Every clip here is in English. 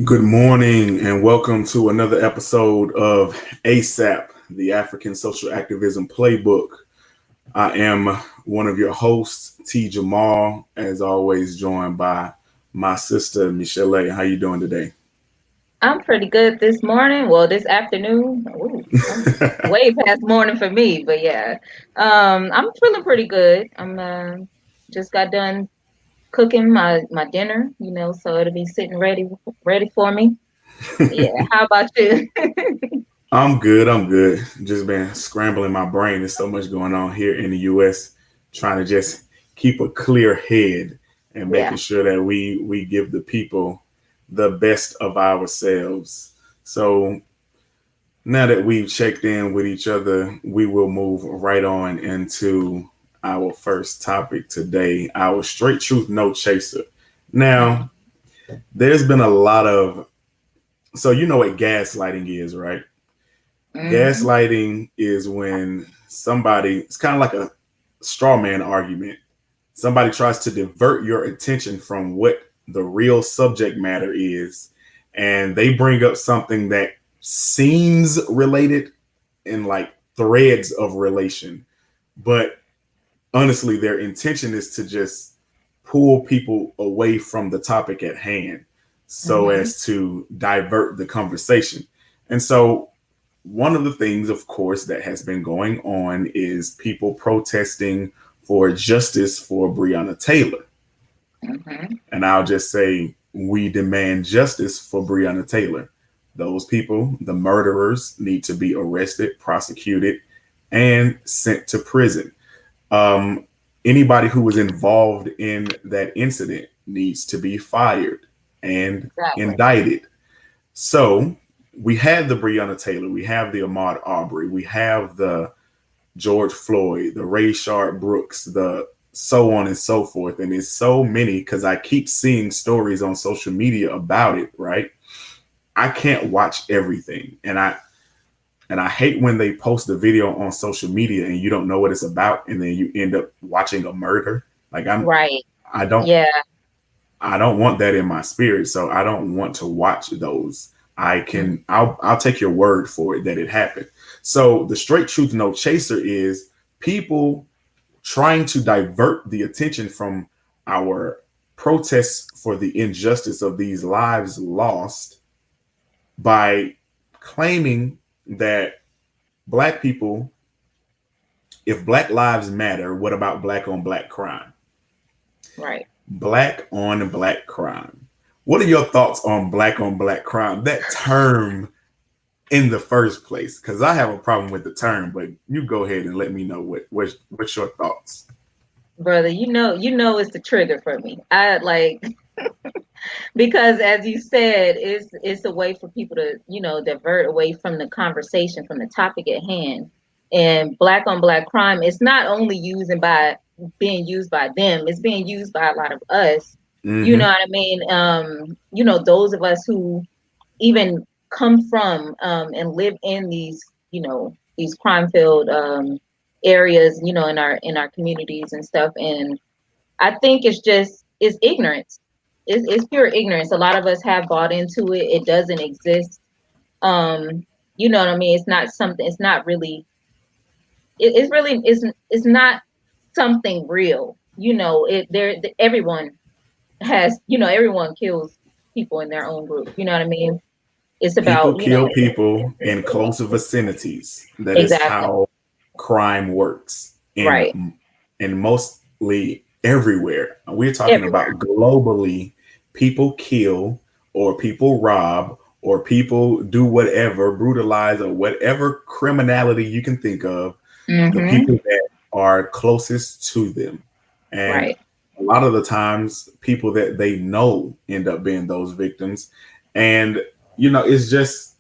Good morning and welcome to another episode of ASAP, the Afrikan Social Activism Playbook. I am one of your hosts, T. Jamal, as always, joined by my sister, Michelee. How you doing today? I'm pretty good this morning. Well, this afternoon. Ooh, I'm way past morning for me, but yeah. I'm feeling pretty good. I'm just got done cooking my dinner, so it'll be sitting ready for me. Yeah. How about you? I'm good. I'm good. Just been scrambling my brain. There's so much going on here in the U.S. Trying to just keep a clear head and Yeah. making sure that we give the people the best of ourselves. So now that we've checked in with each other, we will move right on into our first topic today, our straight truth, no chaser. Now, there's been a lot of, so you know what gaslighting is, right? Mm-hmm. Gaslighting is when somebody, it's kind of like a straw man argument. Somebody tries to divert your attention from what the real subject matter is, and they bring up something that seems related in like threads of relation, but honestly, their intention is to just pull people away from the topic at hand so Mm-hmm. as to divert the conversation. And so one of the things, of course, that has been going on is people protesting for justice for Breonna Taylor. Mm-hmm. And I'll just say, we demand justice for Breonna Taylor. Those people, the murderers, need to be arrested, prosecuted, and sent to prison. Um, Anybody who was involved in that incident needs to be fired and Exactly. indicted. So we had the Breonna Taylor, we have the Ahmaud Arbery, we have the George Floyd, the Rayshard Brooks, the so on and so forth. And it's so many because I keep seeing stories on social media about it, right? I can't watch everything. And I hate when they post a video on social media and you don't know what it's about and then you end up watching a murder. Like Right. I don't Yeah. I don't want that in my spirit, so I don't want to watch those. I'll take your word for it that it happened. So the straight truth no chaser is people trying to divert the attention from our protests for the injustice of these lives lost by claiming that black people, if black lives matter, what about black on black crime? Right. Black on black crime. What are your thoughts on black crime? That term in the first place, because I have a problem with the term, but you go ahead and let me know what's your thoughts. Brother, it's the trigger for me. I like because as you said, it's a way for people to, divert away from the conversation, from the topic at hand. And black on black crime, it's not only being used by them, it's being used by a lot of us. You know Mm-hmm. what I mean? Those of us who even come from and live in these crime filled areas, in our communities and stuff. And I think it's ignorance. It's pure ignorance. A lot of us have bought into it. It doesn't exist. You know what I mean? It's not something. It's not really. It's really isn't. It's not something real. Everyone has. Everyone kills people in their own group. You know what I mean? It's People about kill people in close vicinities. That is exactly how crime works right in mostly everywhere. We're talking everywhere. about globally. People kill or people rob or people do whatever, brutalize or whatever criminality you can think of, the Mm-hmm. people that are closest to them. And Right. a lot of the times, people that they know end up being those victims. And, you know, it's just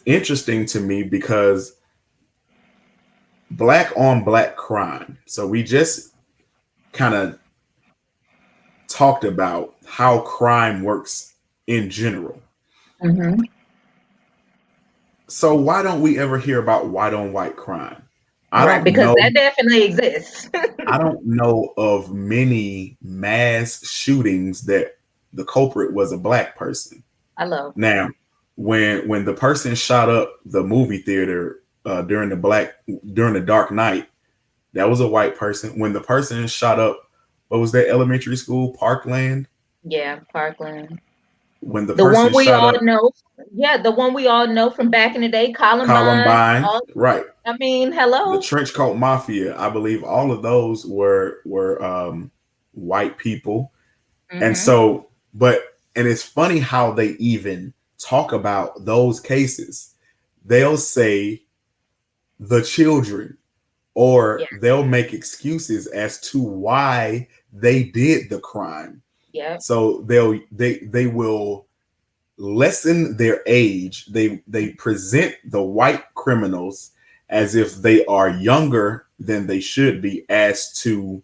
interesting to me because black on black crime. So we just kind of talked about how crime works in general. Mm-hmm. So why don't we ever hear about white on white crime? I Right. don't Because know that definitely exists. I don't know of many mass shootings that the culprit was a black person. I love. Now, when the person shot up the movie theater during the Dark Knight, that was a white person. When the person shot up, what was that elementary school, Parkland? Yeah, Parkland. When the The one person we shot all up know. Yeah, the one we all know from back in the day, Columbine. Columbine, All, right? I mean, The hello. trench coat mafia, I believe all of those were white people. And Mm-hmm. so, but and it's funny how they even talk about those cases. They'll say the children, Yeah. or they'll make excuses as to why they did the crime. Yeah. So they will lessen their age. They present the white criminals as if they are younger than they should be, as to,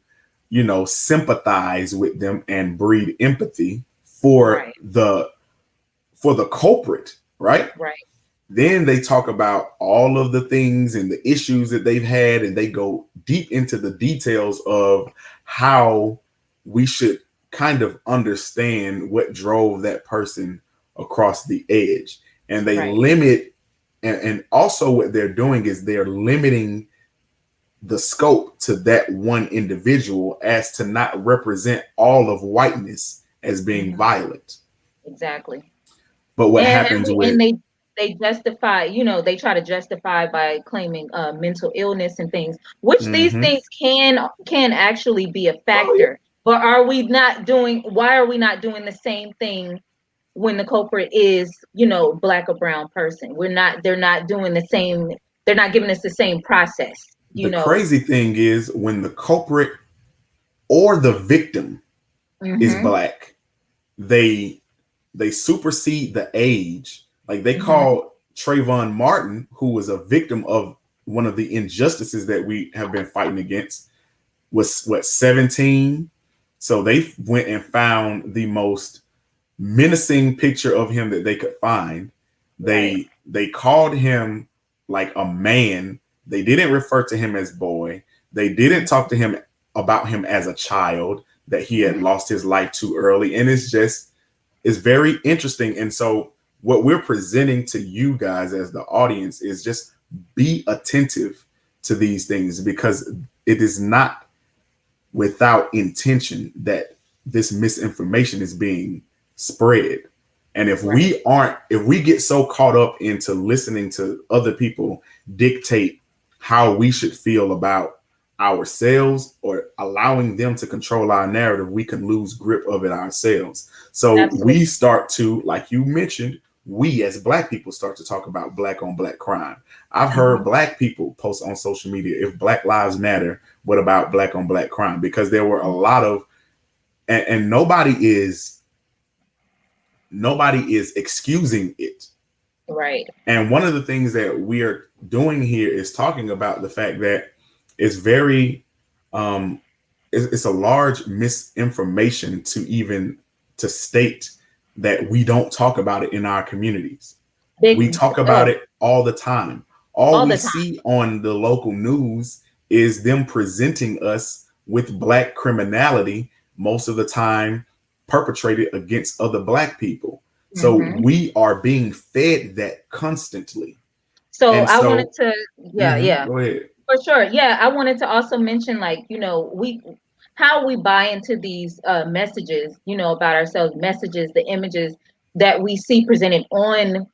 sympathize with them and breed empathy for Right. the culprit, right? Right. Then they talk about all of the things and the issues that they've had, and they go deep into the details of how we should kind of understand what drove that person across the edge. And they Right. limit, and also what they're doing is they're limiting the scope to that one individual, as to not represent all of whiteness as being Mm-hmm. violent. Exactly. But what And happens with, and they justify, they try to justify by claiming mental illness and things, which these mm-hmm. things can actually be a Oh yeah, factor. But are we not doing? Why are we not doing the same thing when the culprit is, black or brown person? We're not. They're not doing the same. They're not giving us the same process. the crazy thing is when the culprit or the victim is Mm-hmm. black, they they supersede the age. Like they Mm-hmm. call Trayvon Martin, who was a victim of one of the injustices that we have been fighting against, was what, 17. So they went and found the most menacing picture of him that they could find. Right. They called him like a man. They didn't refer to him as boy. They didn't talk to him about him as a child, that he had Mm-hmm. lost his life too early. And it's very interesting. And so what we're presenting to you guys as the audience is just be attentive to these things, because it is not without intention that this misinformation is being spread. And Right. if we get so caught up into listening to other people dictate how we should feel about ourselves, or allowing them to control our narrative, we can lose grip of it ourselves. So Absolutely. we start to, like you mentioned, we as black people start to talk about black on black crime. I've heard Mm-hmm. black people post on social media, if Black Lives Matter, what about black on black crime? Because there were a lot of, and nobody is excusing it. Right. And one of the things that we are doing here is talking about the fact that it's very, um, it's a large misinformation to even to state that we don't talk about it in our communities. Big. We talk about Oh, it all the time. All all we the time. see on the local news is them presenting us with black criminality, most of the time perpetrated against other black people. So Mm-hmm. we are being fed that constantly. So And I wanted so, to, yeah, yeah, go ahead. for sure. Yeah, I wanted to also mention, like, we how we buy into these messages, about ourselves, messages, the images that we see presented on,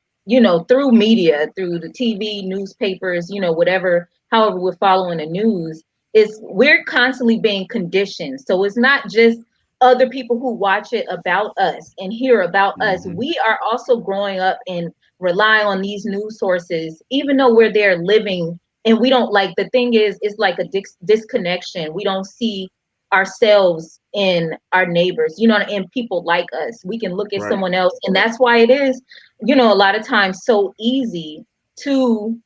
through media, through the TV, newspapers, whatever, however we're following the news, is we're constantly being conditioned. So it's not just other people who watch it about us and hear about us. Mm-hmm. We are also growing up and relying on these news sources, even though we're there living, and we don't, like, the thing is, it's like a disconnection. We don't see ourselves in our neighbors, and people like us. We can look at Right. someone else, and that's why it is, a lot of times so easy to,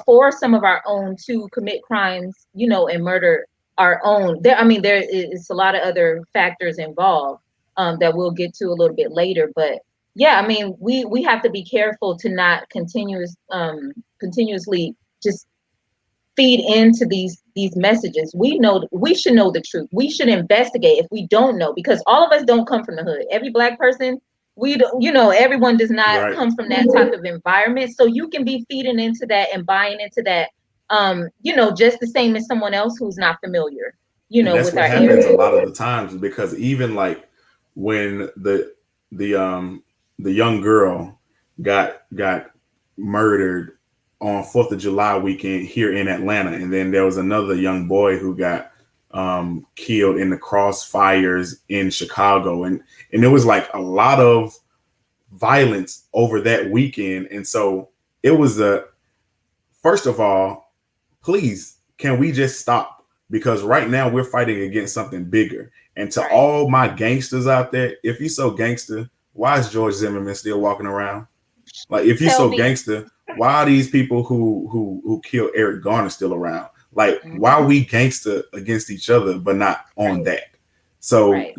for some of our own to commit crimes, and murder our own. There is a lot of other factors involved, that we'll get to a little bit later, but yeah, we have to be careful to not continuously just feed into these messages. We should know the truth. We should investigate if we don't know, because all of us don't come from the hood. Every Black person, we don't, everyone does not Right. come from that type of environment. So you can be feeding into that and buying into that, just the same as someone else who's not familiar, And that's with what our happens a area. lot of the times, because even like when the the young girl got murdered on 4th of July weekend here in Atlanta, and then there was another young boy who got killed in the crossfires in Chicago, and it was like a lot of violence over that weekend. And so it was a, first of all, please, can we just stop? Because right now we're fighting against something bigger. And to Right. all my gangsters out there, if you're so gangster, why is George Zimmerman still walking around? Like, if you're Tell so me. gangster, why are these people who killed Eric Garner still around? Like, why are Mhm. we gangster against each other but not on Right. that? So, Right.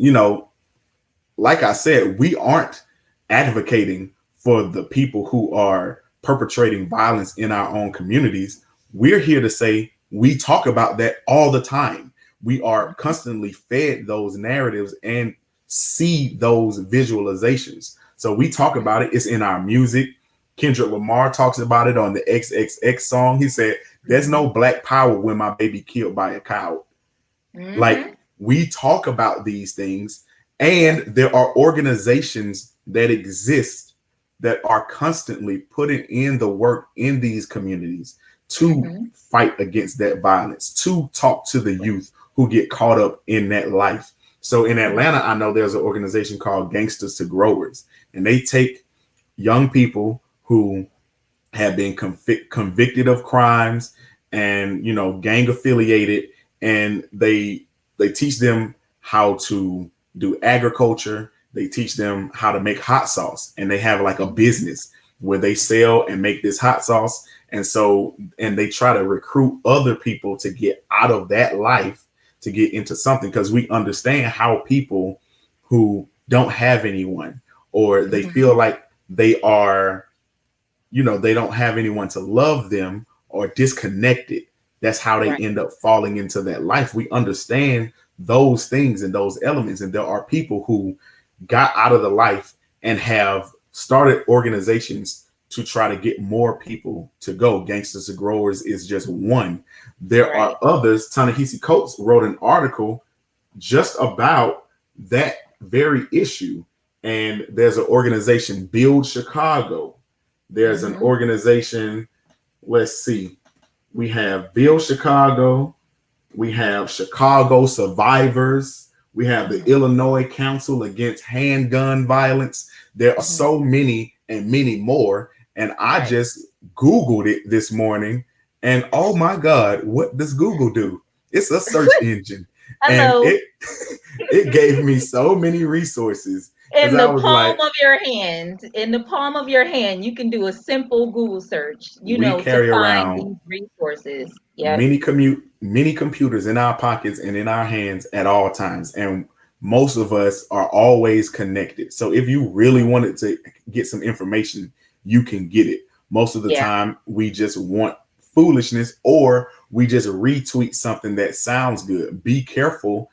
like I said, we aren't advocating for the people who are perpetrating violence in our own communities. We're here to say we talk about that all the time. We are constantly fed those narratives and see those visualizations. So we talk about it. It's in our music. Kendrick Lamar talks about it on the XXX song. He said, "There's no Black power when my baby killed by a coward." Mm-hmm. Like, we talk about these things, and there are organizations that exist that are constantly putting in the work in these communities to Mm-hmm. fight against that violence, to talk to the youth who get caught up in that life. So in Atlanta, I know there's an organization called Gangsters to Growers, and they take young people who have been convicted of crimes and gang affiliated, and they teach them how to do agriculture. They teach them how to make hot sauce, and they have like a business where they sell and make this hot sauce. And they try to recruit other people to get out of that life to get into something, because we understand how people who don't have anyone, or they Mm-hmm. feel like they are, they don't have anyone to love them, or disconnected. That's how they Right. end up falling into that life. We understand those things and those elements. And there are people who got out of the life and have started organizations to try to get more people to go. Gangsters to Growers is just one. There are Right. others. Ta-Nehisi Coates wrote an article just about that very issue. And there's an organization, Build Chicago. There's an Mm-hmm. organization, let's see, we have Build Chicago, we have Chicago Survivors, we have the Mm-hmm. Illinois Council Against Handgun Violence. There are Mm-hmm. so many and many more. And I Right. just Googled it this morning. And oh my God, what does Google do? It's a search engine. And Hello. it gave me so many resources, because In I the was palm like, of your hand, in the palm of your hand, you can do a simple Google search, we to carry find around these resources. Yep. many computers in our pockets and in our hands at all times, and most of us are always connected. So if you really wanted to get some information, you can get it. Most of the Yeah. time we just want foolishness, or we just retweet something that sounds good. Be careful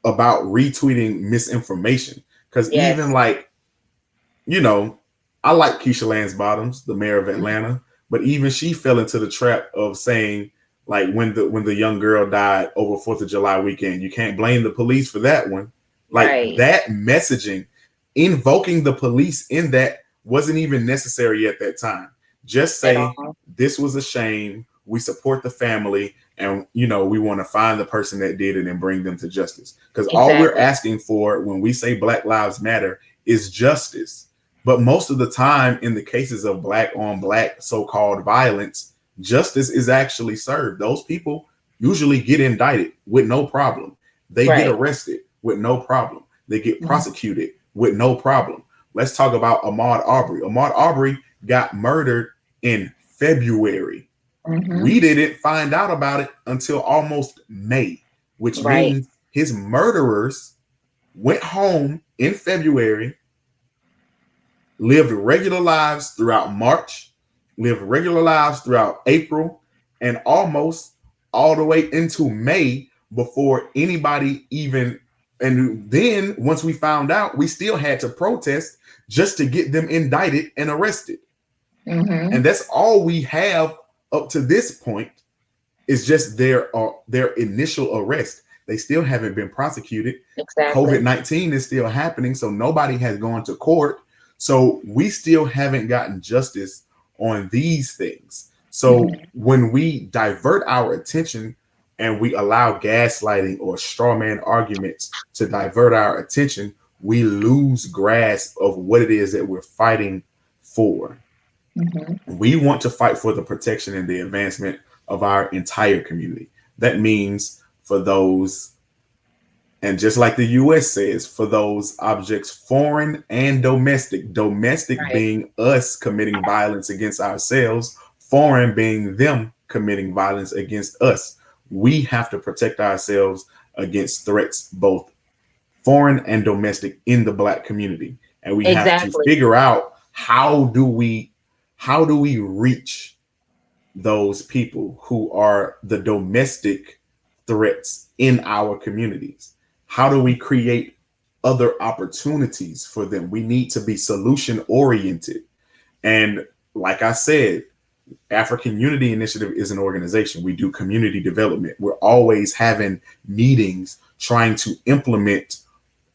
about retweeting misinformation, because even Yes. like, you know, I like Keisha Lance Bottoms, the mayor of Atlanta, but even she fell into the trap of saying, like, when the young girl died over 4th of July weekend, you can't blame the police for that one. Like, Right. that messaging, invoking the police in that wasn't even necessary at that time. Just At say, all. this was a shame. We support the family, and we want to find the person that did it and bring them to justice. Because all we're Exactly. asking for when we say Black Lives Matter is justice. But most of the time, in the cases of Black on Black so-called violence, justice is actually served. Those people usually get indicted with no problem. They get Right. arrested with no problem. They get Mhm. prosecuted with no problem. Let's talk about Ahmaud Arbery. Ahmaud Arbery got murdered in February. Mhm. We didn't find out about it until almost May, which Right. means his murderers went home in February, lived regular lives throughout March, lived regular lives throughout April, and almost all the way into May before anybody even. And then once we found out, we still had to protest just to get them indicted and arrested. Mm-hmm. And that's all we have up to this point is just their initial arrest. They still haven't been prosecuted. Exactly. COVID-19 is still happening, so nobody has gone to court. So we still haven't gotten justice on these things. So when we divert our attention and we allow gaslighting or straw man arguments to divert our attention, we lose grasp of what it is that we're fighting for. We want to fight for the protection and the advancement of our entire community. That means for those, and just like the US says, for those objects foreign and domestic, Right. being us committing violence against ourselves, foreign being them committing violence against us. We have to protect ourselves against threats, both foreign and domestic, in the Black community. And we have to Exactly. figure out how do we reach those people who are the domestic threats in our communities. How do we create other opportunities for them? We need to be solution oriented. And like I said, African Unity Initiative is an organization. We do community development. We're always having meetings trying to implement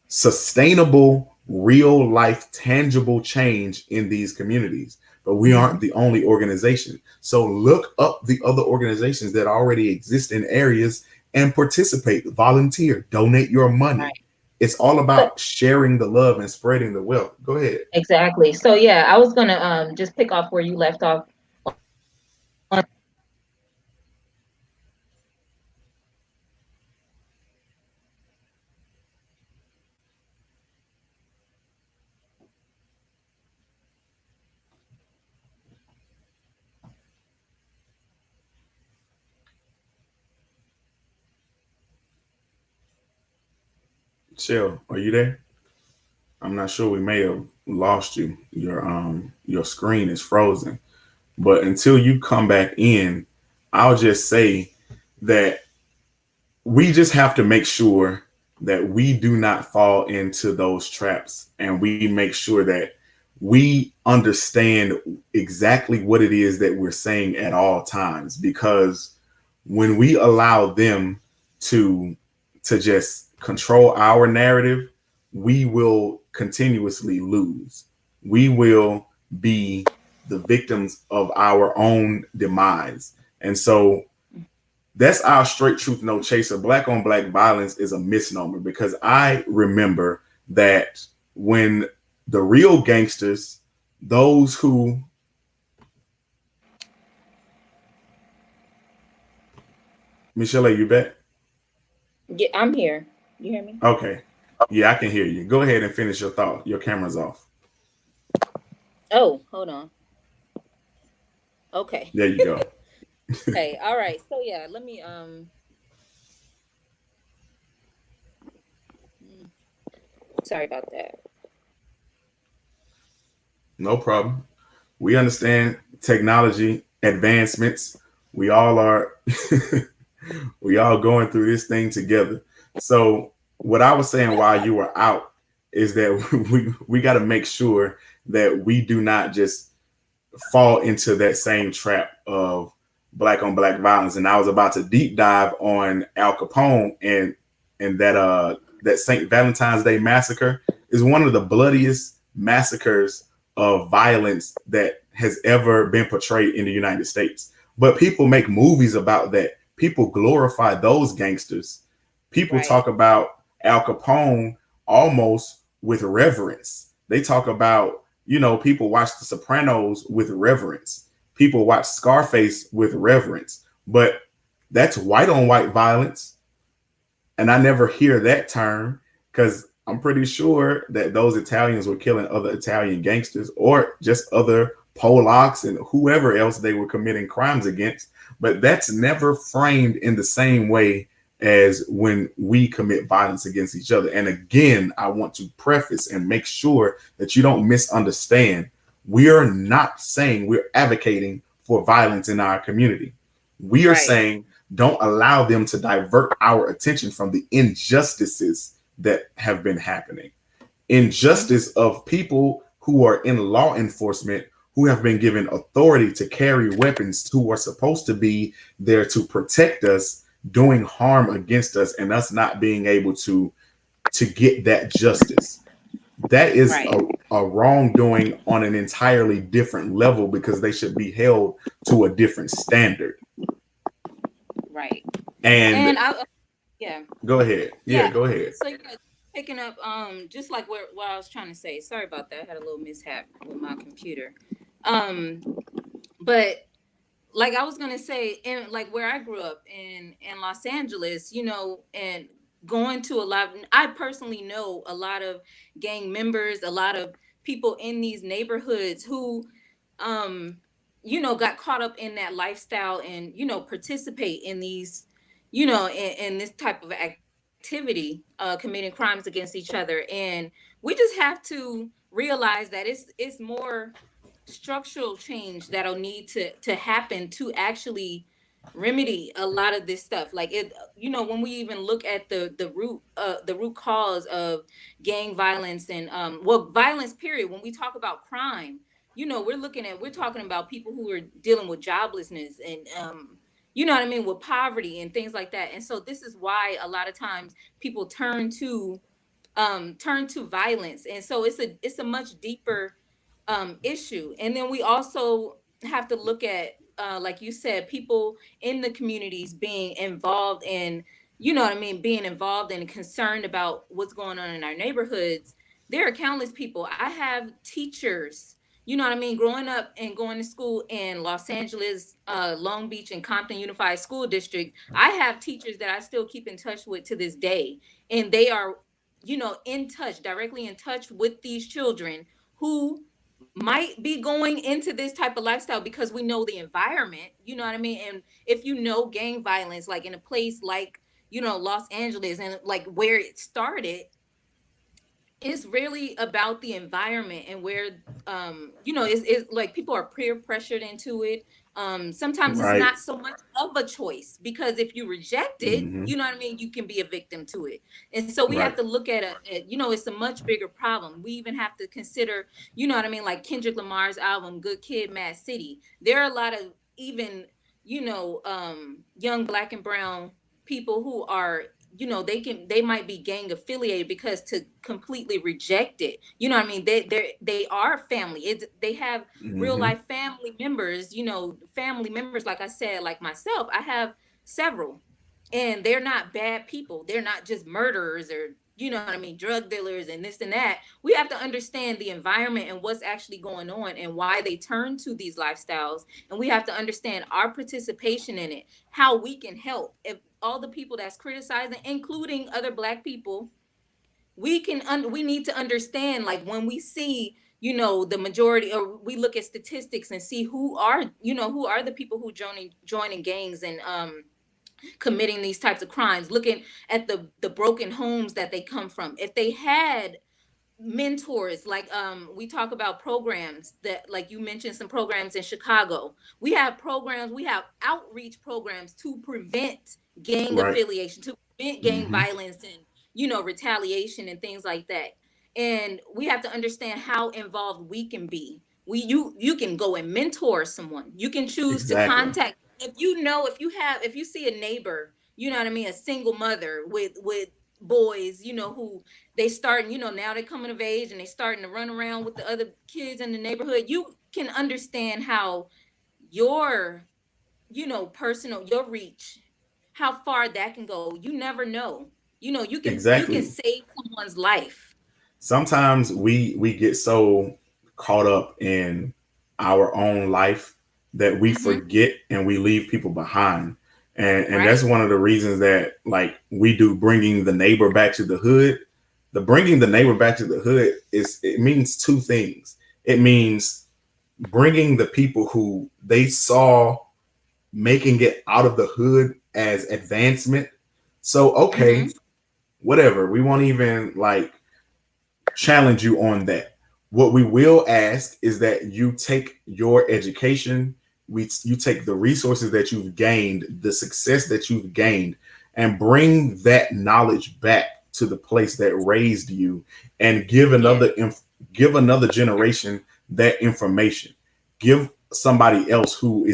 sustainable, real life, tangible change in these communities. But we aren't the only organization. So look up the other organizations that already exist in areas and participate, volunteer, donate your money. Right. It's all about sharing the love and spreading the wealth. Go ahead. Exactly. So yeah, I was gonna just pick off where you left off. Chill, are you there? I'm not sure. We may have lost you. Your screen is frozen. But until you come back in, I'll just say that we just have to make sure that we do not fall into those traps, and we make sure that we understand exactly what it is that we're saying at all times. Because when we allow them to just control our narrative, we will continuously lose. We will be the victims of our own demise. And so that's our straight truth, no chaser. Black on black violence is a misnomer, because I remember that when the real gangsters, those who Michelee, you back? Yeah, I'm here. You hear me? Okay. Yeah, I can hear you. Go ahead and finish your thought. Your camera's off. Oh, hold on. Okay. There you go. Hey, all right. So yeah, let me sorry about that. No problem. We understand technology advancements. We all are we all going through this thing together. So what I was saying while you were out is that we got to make sure that we do not just fall into that same trap of black on black violence. And I was about to deep dive on Al Capone, and that St. Valentine's Day massacre is one of the bloodiest massacres of violence that has ever been portrayed in the United States. But people make movies about that. People glorify those gangsters. People talk about Al Capone almost with reverence. They talk about, people watch The Sopranos with reverence. People watch Scarface with reverence. But that's white on white violence. And I never hear that term, because I'm pretty sure that those Italians were killing other Italian gangsters, or just other Polacks and whoever else they were committing crimes against. But that's never framed in the same way as when we commit violence against each other. And again, I want to preface and make sure that you don't misunderstand. We are not saying we're advocating for violence in our community. We are Right. saying don't allow them to divert our attention from the injustices that have been happening. Injustice of people who are in law enforcement, who have been given authority to carry weapons, who are supposed to be there to protect us, doing harm against us, and us not being able to get that justice. That is Right. a wrongdoing on an entirely different level, because they should be held to a different standard. Right. And And yeah. go ahead. Yeah, Yeah. go ahead. So yeah, picking up just like what I was trying to say. Sorry about that. I had a little mishap with my computer. Um but like I was gonna say, in like where I grew up in Los Angeles, you know, and going to a lot. I personally know a lot of gang members, a lot of people in these neighborhoods who, um, you know, got caught up in that lifestyle and you know participate in these, you know, in this type of activity, committing crimes against each other, and we just have to realize that it's more structural change that'll need to happen to actually remedy a lot of this stuff. Like it, you know, when we even look at the root cause of gang violence and well, violence period, when we talk about crime, you know, we're talking about people who are dealing with joblessness and you know what I mean, with poverty and things like that. And so this is why a lot of times people turn to violence. And so it's a much deeper issue. And then we also have to look at, like you said, people in the communities being involved in, you know what I mean, being involved and concerned about what's going on in our neighborhoods. There are countless people. I have teachers, you know what I mean, growing up and going to school in Los Angeles, Long Beach, and Compton Unified School District. I have teachers that I still keep in touch with to this day, and they are, you know, in touch, directly in touch with these children who might be going into this type of lifestyle because we know the environment, you know what I mean? And if you know gang violence, like in a place like, you know, Los Angeles and like where it started, it's really about the environment and where you know it's like people are peer pressured into it. Sometimes it's Right. not so much of a choice because if you reject it, Hmm. you know what I mean, you can be a victim to it. And so we have Right. to look at you know, it's a much bigger problem. We even have to consider, you know what I mean, like Kendrick Lamar's album Good Kid Mad City. There are a lot of even, you know, young black and brown people who are, you know, they might be gang affiliated because to completely reject it, you know what I mean, they are family. They have real Hmm. life family members, you know, family members, like I said, like myself, I have several, and they're not bad people. They're not just murderers or, you know what I mean, drug dealers and this and that. We have to understand the environment and what's actually going on and why they turn to these lifestyles, and we have to understand our participation in it, how we can help. If all the people that's criticizing, including other black people, we need to understand, like when we see, you know, the majority, or we look at statistics and see who are, you know, who are the people who joining gangs and committing these types of crimes, looking at the broken homes that they come from. If they had mentors, like we talk about programs that, like you mentioned, some programs in Chicago, we have programs, we have outreach programs to prevent gang Right. affiliation, to prevent gang Hmm. violence and, you know, retaliation and things like that. And we have to understand how involved we can be. You can go and mentor someone, you can choose to Exactly. contact, if you know, if you see a neighbor, you know what I mean, a single mother with boys, you know, who they starting, you know, now they're coming of age and they starting to run around with the other kids in the neighborhood. You can understand how your, you know, personal, your reach, how far that can go. You never know. You know, you can Exactly. save someone's life. Sometimes we get so caught up in our own life that we Mm-hmm. forget and we leave people behind. And that's Right. one of the reasons that, like, we do bringing the neighbor back to the hood. The bringing the neighbor back to the hood, it means two things. It means bringing the people who they saw making it out of the hood as advancement. So Mm-hmm. okay, whatever, we won't even like challenge you on that. What we will ask is that you take your education, you take the resources that you've gained, the success that you've gained, and bring that knowledge back to the place that raised you, and give another generation that information. Give somebody else who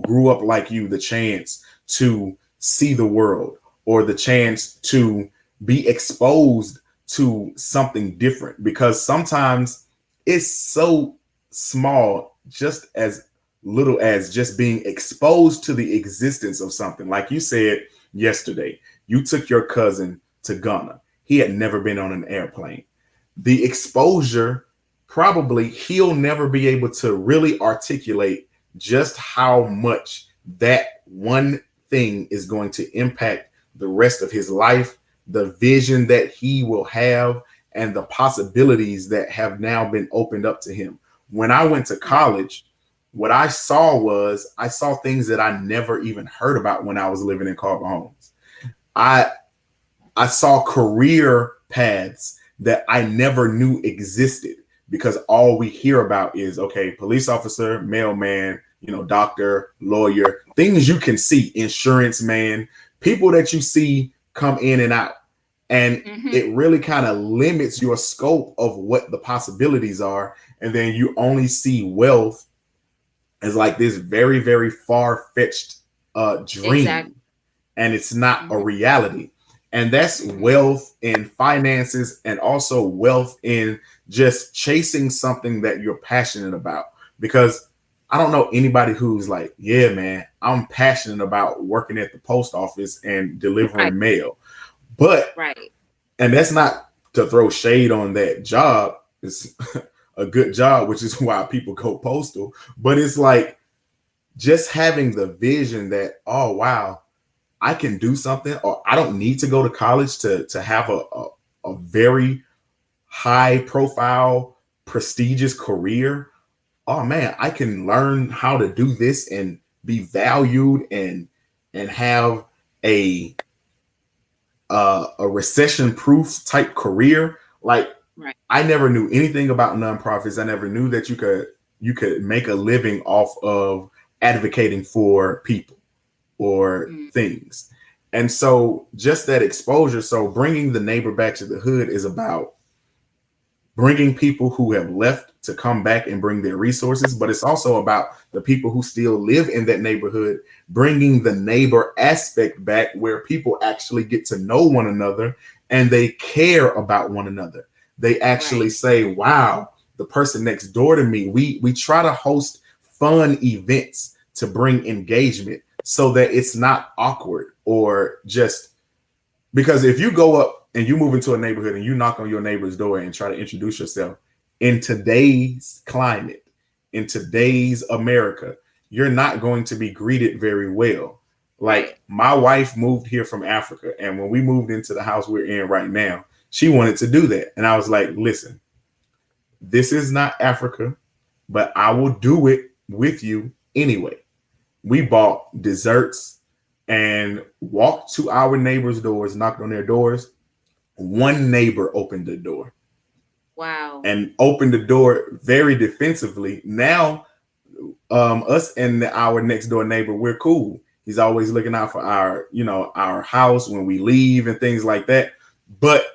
grew up like you the chance to see the world, or the chance to be exposed to something different, because sometimes it's so small, just as little as just being exposed to the existence of something. Like you said yesterday, you took your cousin to Ghana. He had never been on an airplane. The exposure, probably he'll never be able to really articulate just how much that one thing is going to impact the rest of his life, the vision that he will have, and the possibilities that have now been opened up to him. When I went to college, what I saw things that I never even heard about when I was living in Carver Homes. I saw career paths that I never knew existed, because all we hear about is, okay, police officer, mailman, doctor, lawyer, things you can see, insurance man, people that you see come in and out. And it really kind of limits your scope of what the possibilities are. And then you only see wealth as like this very, very far-fetched dream. Exactly. And it's not a reality. And that's wealth in finances, and also wealth in just chasing something that you're passionate about. Because I don't know anybody who's like, yeah, man, I'm passionate about working at the post office and delivering mail. But, and that's not to throw shade on that job. It's a good job, which is why people go postal. But it's like just having the vision that, oh, wow, I can do something, or I don't need to go to college to have a very high profile, prestigious career. Oh man, I can learn how to do this and be valued and have a recession proof type career. Like, I never knew anything about nonprofits. I never knew that you could make a living off of advocating for people or things. And so just that exposure. So bringing the neighbor back to the hood is about bringing people who have left to come back and bring their resources, but it's also about the people who still live in that neighborhood, bringing the neighbor aspect back, where people actually get to know one another and they care about one another. They actually say, wow, the person next door to me, we try to host fun events to bring engagement, so that it's not awkward, or just because if you go up and you move into a neighborhood and you knock on your neighbor's door and try to introduce yourself, in today's climate, in today's America, you're not going to be greeted very well. Like, my wife moved here from Africa, and when we moved into the house we're in right now, she wanted to do that. And I was like, listen, this is not Africa, but I will do it with you anyway. We bought desserts and walked to our neighbors' doors, knocked on their doors. One neighbor opened the door. Wow. And opened the door very defensively. Now, us and our next door neighbor, we're cool. He's always looking out for our house when we leave and things like that. But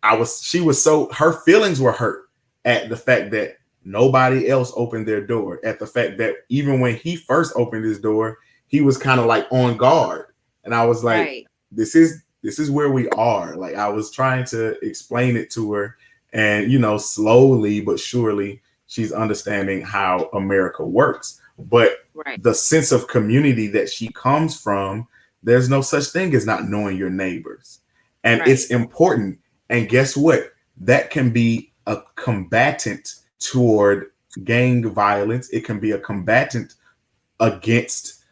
her feelings were hurt at the fact that nobody else opened their door, at the fact that even when he first opened his door, he was kind of like on guard. And I was like, this is where we are. Like, I was trying to explain it to her, and slowly but surely she's understanding how America works. But the sense of community that she comes from, there's no such thing as not knowing your neighbors. And it's important. And guess what? That can be a combatant toward gang violence. It can be a combatant against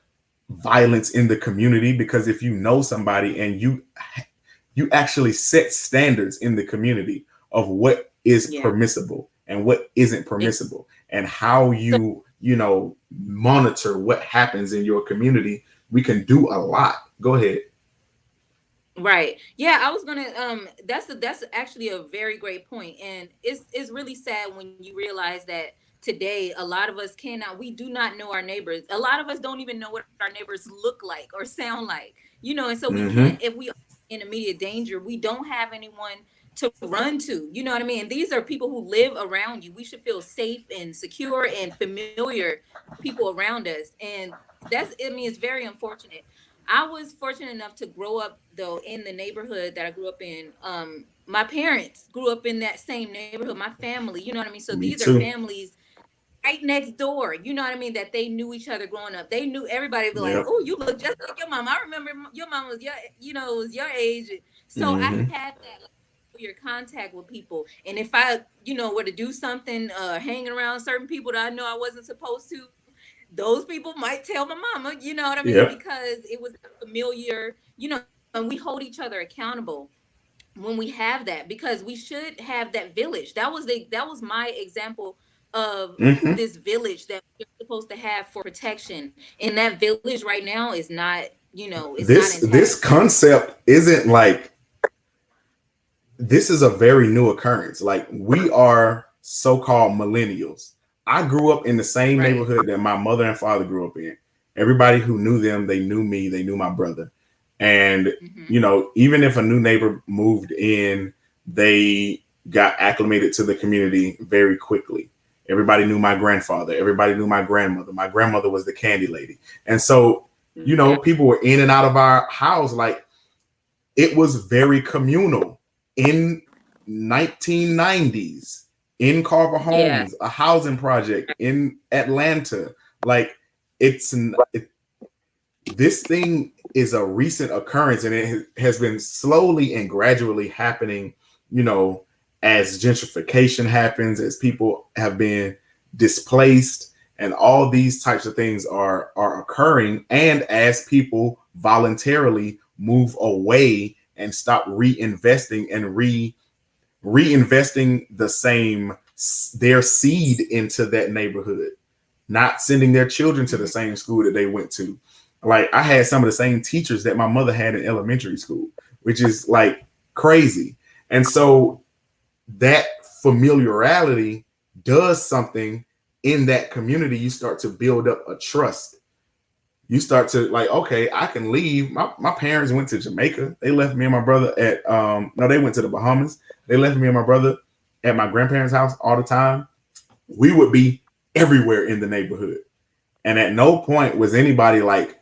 violence in the community, because if you know somebody and you actually set standards in the community of what is permissible and what isn't permissible, and how you monitor what happens in your community, we can do a lot. Go ahead. Right. Yeah, I was gonna that's actually a very great point. And it's really sad when you realize that today, a lot of us we do not know our neighbors. A lot of us don't even know what our neighbors look like or sound like, and so we can't, if we are in immediate danger, we don't have anyone to run to, you know what I mean? And these are people who live around you. We should feel safe and secure and familiar people around us. And it's very unfortunate. I was fortunate enough to grow up though in the neighborhood that I grew up in. My parents grew up in that same neighborhood, my family, you know what I mean? So Me these are too. families right next door, you know what I mean, that they knew each other growing up. They knew everybody. Be like, Yep. oh, you look just like your mom. I remember your mom was was your age. So I had that your contact with people. And if I, were to do something, hanging around certain people that I know I wasn't supposed to, those people might tell my mama, you know what I mean? Yep. Because it was familiar, and we hold each other accountable when we have that, because we should have that village. That was my example of this village that we're supposed to have for protection. And that village right now is not, it's not This intact. concept isn't like, this is a very new occurrence. Like, we are so-called millennials. I grew up in the same Right. neighborhood that my mother and father grew up in. Everybody who knew them, they knew me, they knew my brother. And, even if a new neighbor moved in, they got acclimated to the community very quickly. Everybody knew my grandfather. Everybody knew my grandmother. My grandmother was the candy lady. And so, people were in and out of our house. Like, it was very communal. In 1990s, in Carver Homes, a housing project in Atlanta. Like, this thing is a recent occurrence, and it has been slowly and gradually happening, as gentrification happens, as people have been displaced, and all these types of things are occurring, and as people voluntarily move away and stop reinvesting and reinvesting their seed into that neighborhood, not sending their children to the same school that they went to. Like, I had some of the same teachers that my mother had in elementary school, which is like crazy. And so that familiarity does something in that community. You start to build up a trust. You start to, like, okay, I can leave. My parents went to Jamaica. They left me and my brother at no, they went to the Bahamas. They left me and my brother at my grandparents' house all the time. We would be everywhere in the neighborhood. And at no point was anybody like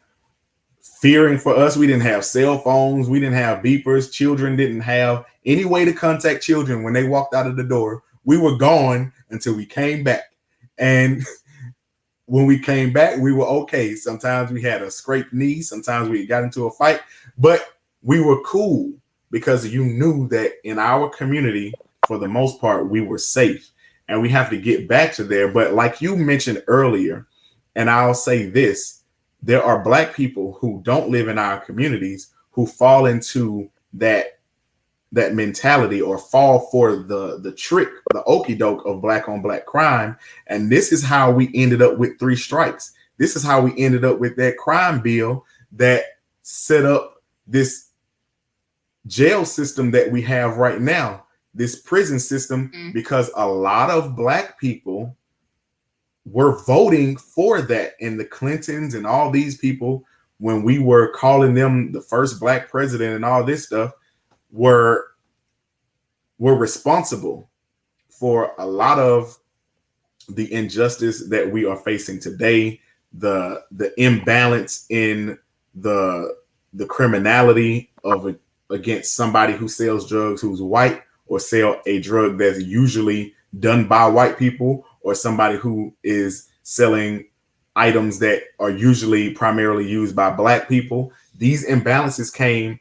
fearing for us. We didn't have cell phones. We didn't have beepers. Children didn't have any way to contact children when they walked out of the door. We were gone until we came back. And when we came back, we were okay. Sometimes we had a scraped knee. Sometimes we got into a fight, but we were cool because you knew that in our community, for the most part, we were safe, and we have to get back to there. But like you mentioned earlier, and I'll say this, there are Black people who don't live in our communities who fall into that mentality, or fall for the trick, the okie doke of Black on Black crime. And this is how we ended up with 3 strikes. This is how we ended up with that crime bill that set up this jail system that we have right now, this prison system, because a lot of Black people were voting for that. And the Clintons and all these people, when we were calling them the first Black president and all this stuff, were responsible for a lot of the injustice that we are facing today, the imbalance in the criminality of against somebody who sells drugs who's white, or sell a drug that's usually done by white people, or somebody who is selling items that are usually primarily used by Black people. These imbalances came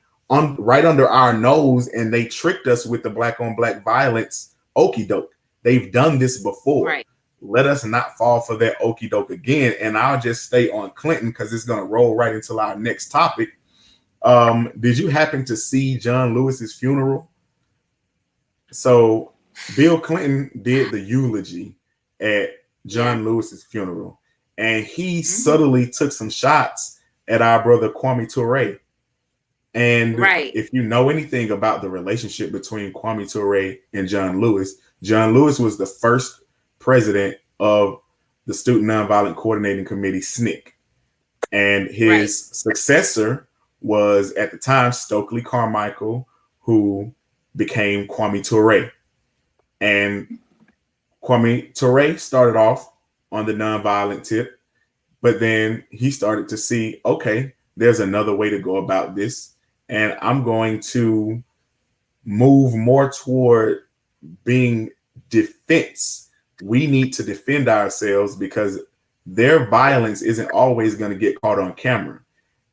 right under our nose, and they tricked us with the Black on Black violence okie doke. They've done this before. Right. Let us not fall for that okie doke again. And I'll just stay on Clinton because it's going to roll right into our next topic. Did you happen to see John Lewis's funeral? So Bill Clinton did the eulogy at John Lewis's funeral, and he subtly took some shots at our brother Kwame Ture. And if you know anything about the relationship between Kwame Ture and John Lewis was the first president of the Student Nonviolent Coordinating Committee, SNCC. And his Right. successor was, at the time, Stokely Carmichael, who became Kwame Ture. And Kwame Ture started off on the nonviolent tip, but then he started to see, okay, there's another way to go about this. And I'm going to move more toward being defense. We need to defend ourselves because their violence isn't always going to get caught on camera.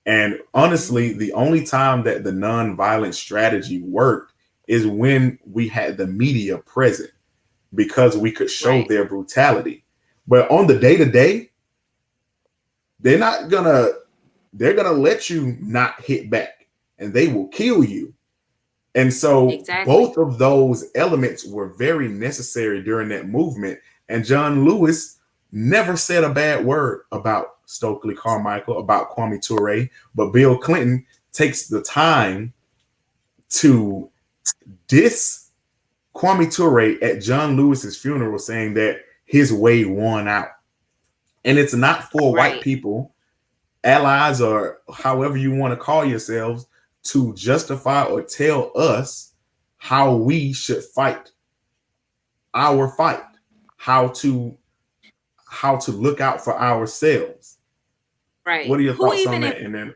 And honestly, the only time that the nonviolent strategy worked is when we had the media present, because we could show Right. their brutality. But on the day-to-day, they're gonna let you not hit back, and they will kill you. And so Exactly. both of those elements were very necessary during that movement. And John Lewis never said a bad word about Stokely Carmichael, about Kwame Ture, but Bill Clinton takes the time to diss Kwame Ture at John Lewis's funeral, saying that his way won out. And it's not for Right. white people, allies, or however you want to call yourselves, to justify or tell us how we should fight our fight, how to look out for ourselves. Right. What are your Who thoughts even on that? And then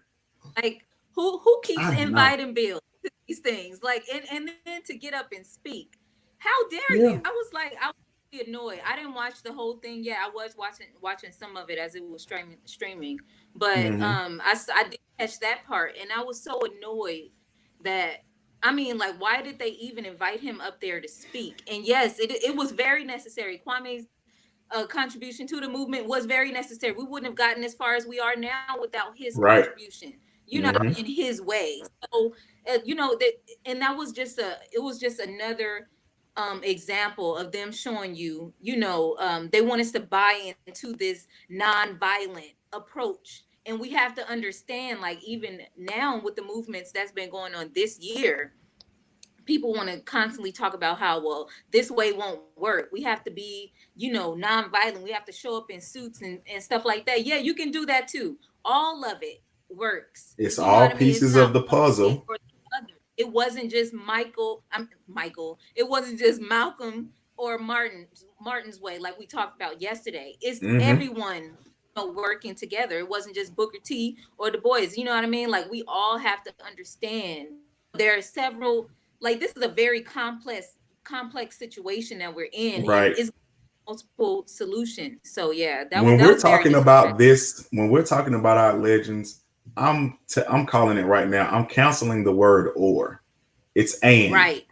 like who keeps I don't know. inviting Bill to these things? Like, and then to get up and speak. How dare Yeah. you? I was really annoyed. I didn't watch the whole thing. Yeah, I was watching some of it as it was streaming. But Mhm. I did catch that part, and I was so annoyed that, I mean, like, why did they even invite him up there to speak? And yes, it was very necessary. Kwame's contribution to the movement was very necessary. We wouldn't have gotten as far as we are now without his Right. contribution, you know, Mhm. in his way. So, you know, that, and that was just it was just another example of them showing you, you know, they want us to buy into this non-violent approach. And we have to understand, like, even now with the movements that's been going on this year, people want to constantly talk about how, well, this way won't work. We have to be, you know, nonviolent. We have to show up in suits and stuff like that. Yeah, you can do that too. All of it works. It's You know what all I mean? It's pieces not of the one way puzzle. or the other. It wasn't just Michael. It wasn't just Malcolm or Martin's way, like we talked about yesterday. It's Mhm. everyone working together. It wasn't just Booker T or Du Bois. You know what I mean? Like, we all have to understand there are several, like, this is a very complex situation that we're in, and Right. it's multiple solutions. So yeah, When that we're was very talking necessary. about this, when we're talking about our legends, I'm calling it right now. I'm canceling the word or. It's and. Right.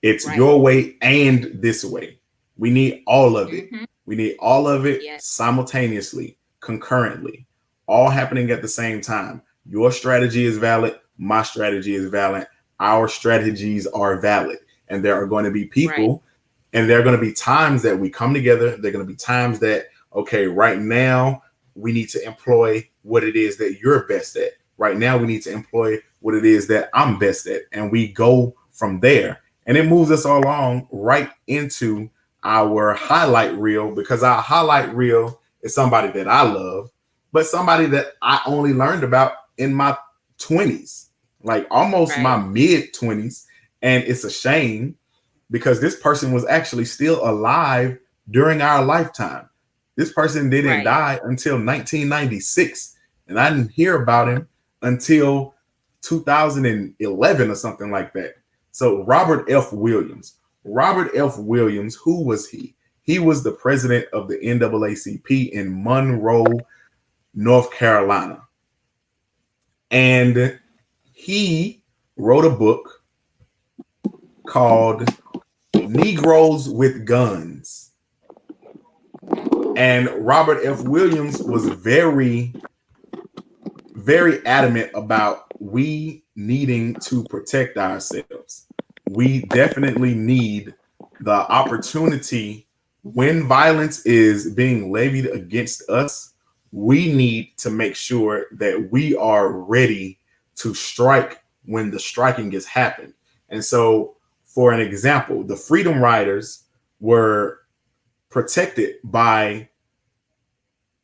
It's Right. your way and this way. We need all of it. Mhm. We need all of it Yes. simultaneously, concurrently, all happening at the same time. Your strategy is valid. My strategy is valid. Our strategies are valid. And there are going to be Right. people, and there are going to be times that we come together. There are going to be times that, okay, right now we need to employ what it is that you're best at. Right now we need to employ what it is that I'm best at. And we go from there. And it moves us along right into our highlight reel, because our highlight reel is somebody that I love, but somebody that I only learned about in my 20s, like almost my Right. mid 20s. And it's a shame because this person was actually still alive during our lifetime. This person didn't Right. die until 1996, and I didn't hear about him until 2011 or something like that. So Robert F. Williams. Robert F. Williams, who was he? He was the president of the NAACP in Monroe, North Carolina. And he wrote a book called Negroes with Guns. And Robert F. Williams was very, very adamant about we needing to protect ourselves. We definitely need the opportunity when violence is being levied against us. We need to make sure that we are ready to strike when the striking has happened. And so, for an example, the Freedom Riders were protected by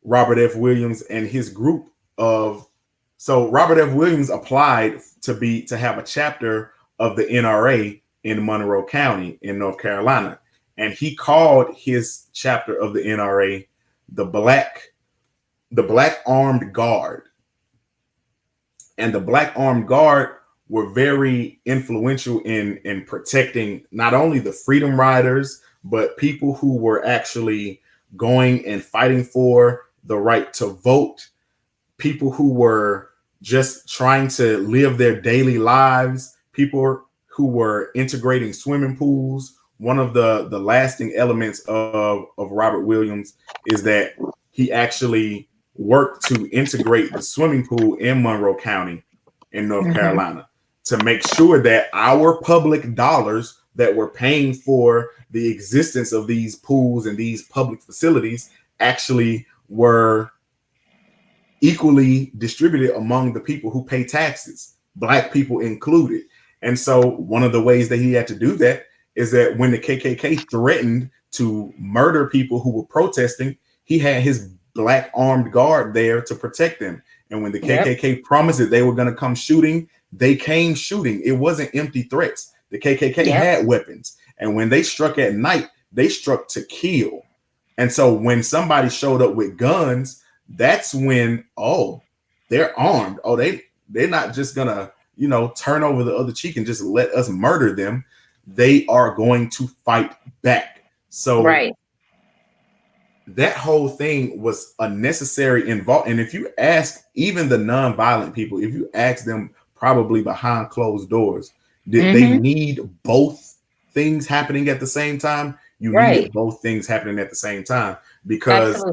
Robert F. Williams and his group of. So Robert F. Williams applied to have a chapter of the NRA in Monroe County in North Carolina, and he called his chapter of the NRA the Black Armed Guard. And the Black Armed Guard were very influential in protecting not only the freedom riders, but people who were actually going and fighting for the right to vote, people who were just trying to live their daily lives, people who were integrating swimming pools. One of the lasting elements of Robert Williams is that he actually worked to integrate the swimming pool in Monroe County in North Carolina to make sure that our public dollars that were paying for the existence of these pools and these public facilities actually were equally distributed among the people who pay taxes, Black people included. And so one of the ways that he had to do that is that when the KKK threatened to murder people who were protesting, he had his Black Armed Guard there to protect them. And when the KKK promised that they were going to come shooting, they came shooting. It wasn't empty threats. The KKK had weapons. And when they struck at night, they struck to kill. And so when somebody showed up with guns, that's when, oh, they're armed. Oh, they're not just going to, turn over the other cheek and just let us murder them. They are going to fight back. So that whole thing was a necessary involvement. And if you ask even the nonviolent people, if you ask them probably behind closed doors, did they need both things happening at the same time? You needed both things happening at the same time, because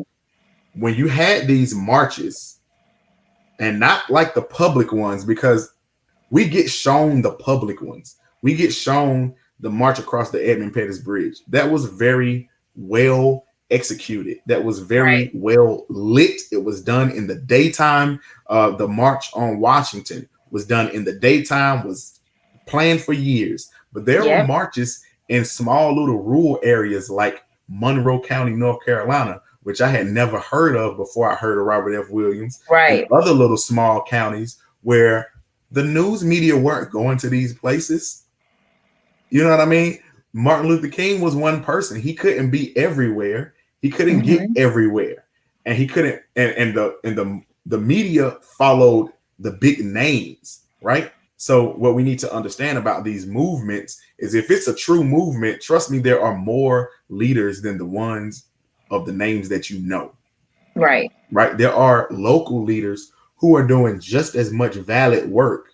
when you had these marches, and not like the public ones, because we get shown the public ones. We get shown the march across the Edmund Pettus Bridge. That was very well executed. That was very well lit. It was done in the daytime. The March on Washington was done in the daytime, was planned for years. But there were marches in small little rural areas like Monroe County, North Carolina, which I had never heard of before I heard of Robert F. Williams. And other little small counties where the news media weren't going to these places. You know what I mean? Martin Luther King was one person. He couldn't be everywhere. He couldn't get everywhere. And he couldn't, and the media followed the big names, right? So what we need to understand about these movements is, if it's a true movement, trust me, there are more leaders than the ones of the names that you know. Right. There are local leaders who are doing just as much valid work.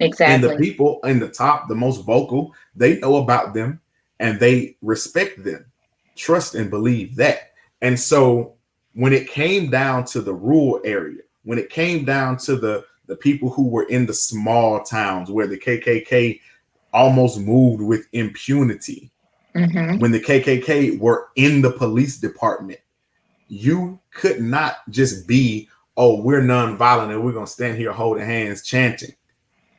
Exactly. And the people in the top, the most vocal, they know about them and they respect them, trust and believe that. And so when it came down to the rural area, when it came down to the people who were in the small towns where the KKK almost moved with impunity, when the KKK were in the police department, you could not just be, oh, we're nonviolent and we're going to stand here holding hands chanting.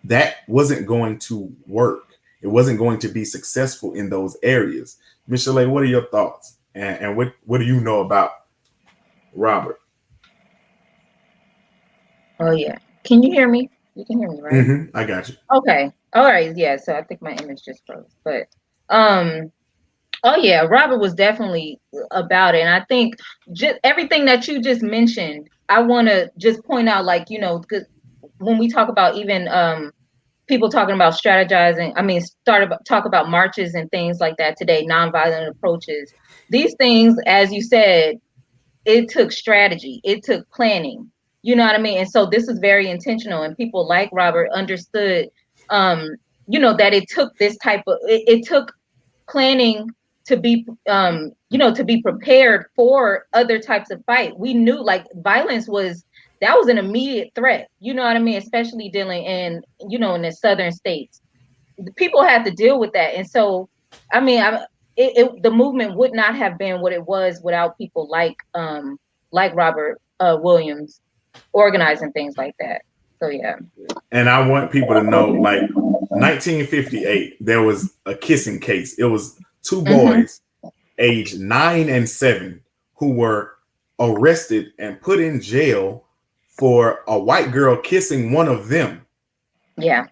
That wasn't going to work. It wasn't going to be successful in those areas. Michelee, what are your thoughts? And what do you know about Robert? Oh, yeah. Can you hear me? You can hear me, right? I got you. Okay. All right. Yeah. So I think my image just froze. But, oh, yeah. Robert was definitely about it. And I think just everything that you just mentioned, I want to just point out, like, because when we talk about even people talking about strategizing, talk about marches and things like that today, nonviolent approaches, these things, as you said, it took strategy, it took planning, you know what I mean? And so this is very intentional, and people like Robert understood, that it took this type of, it took planning to be, to be prepared for other types of fight. We knew, like, violence was an immediate threat, you know what I mean? Especially dealing in, in the southern states, people had to deal with that. And so, I mean, the movement would not have been what it was without people like Robert Williams organizing things like that. So, yeah. And I want people to know, like, 1958, there was a kissing case. It was two boys age 9 and 7 who were arrested and put in jail for a white girl kissing one of them. Yeah.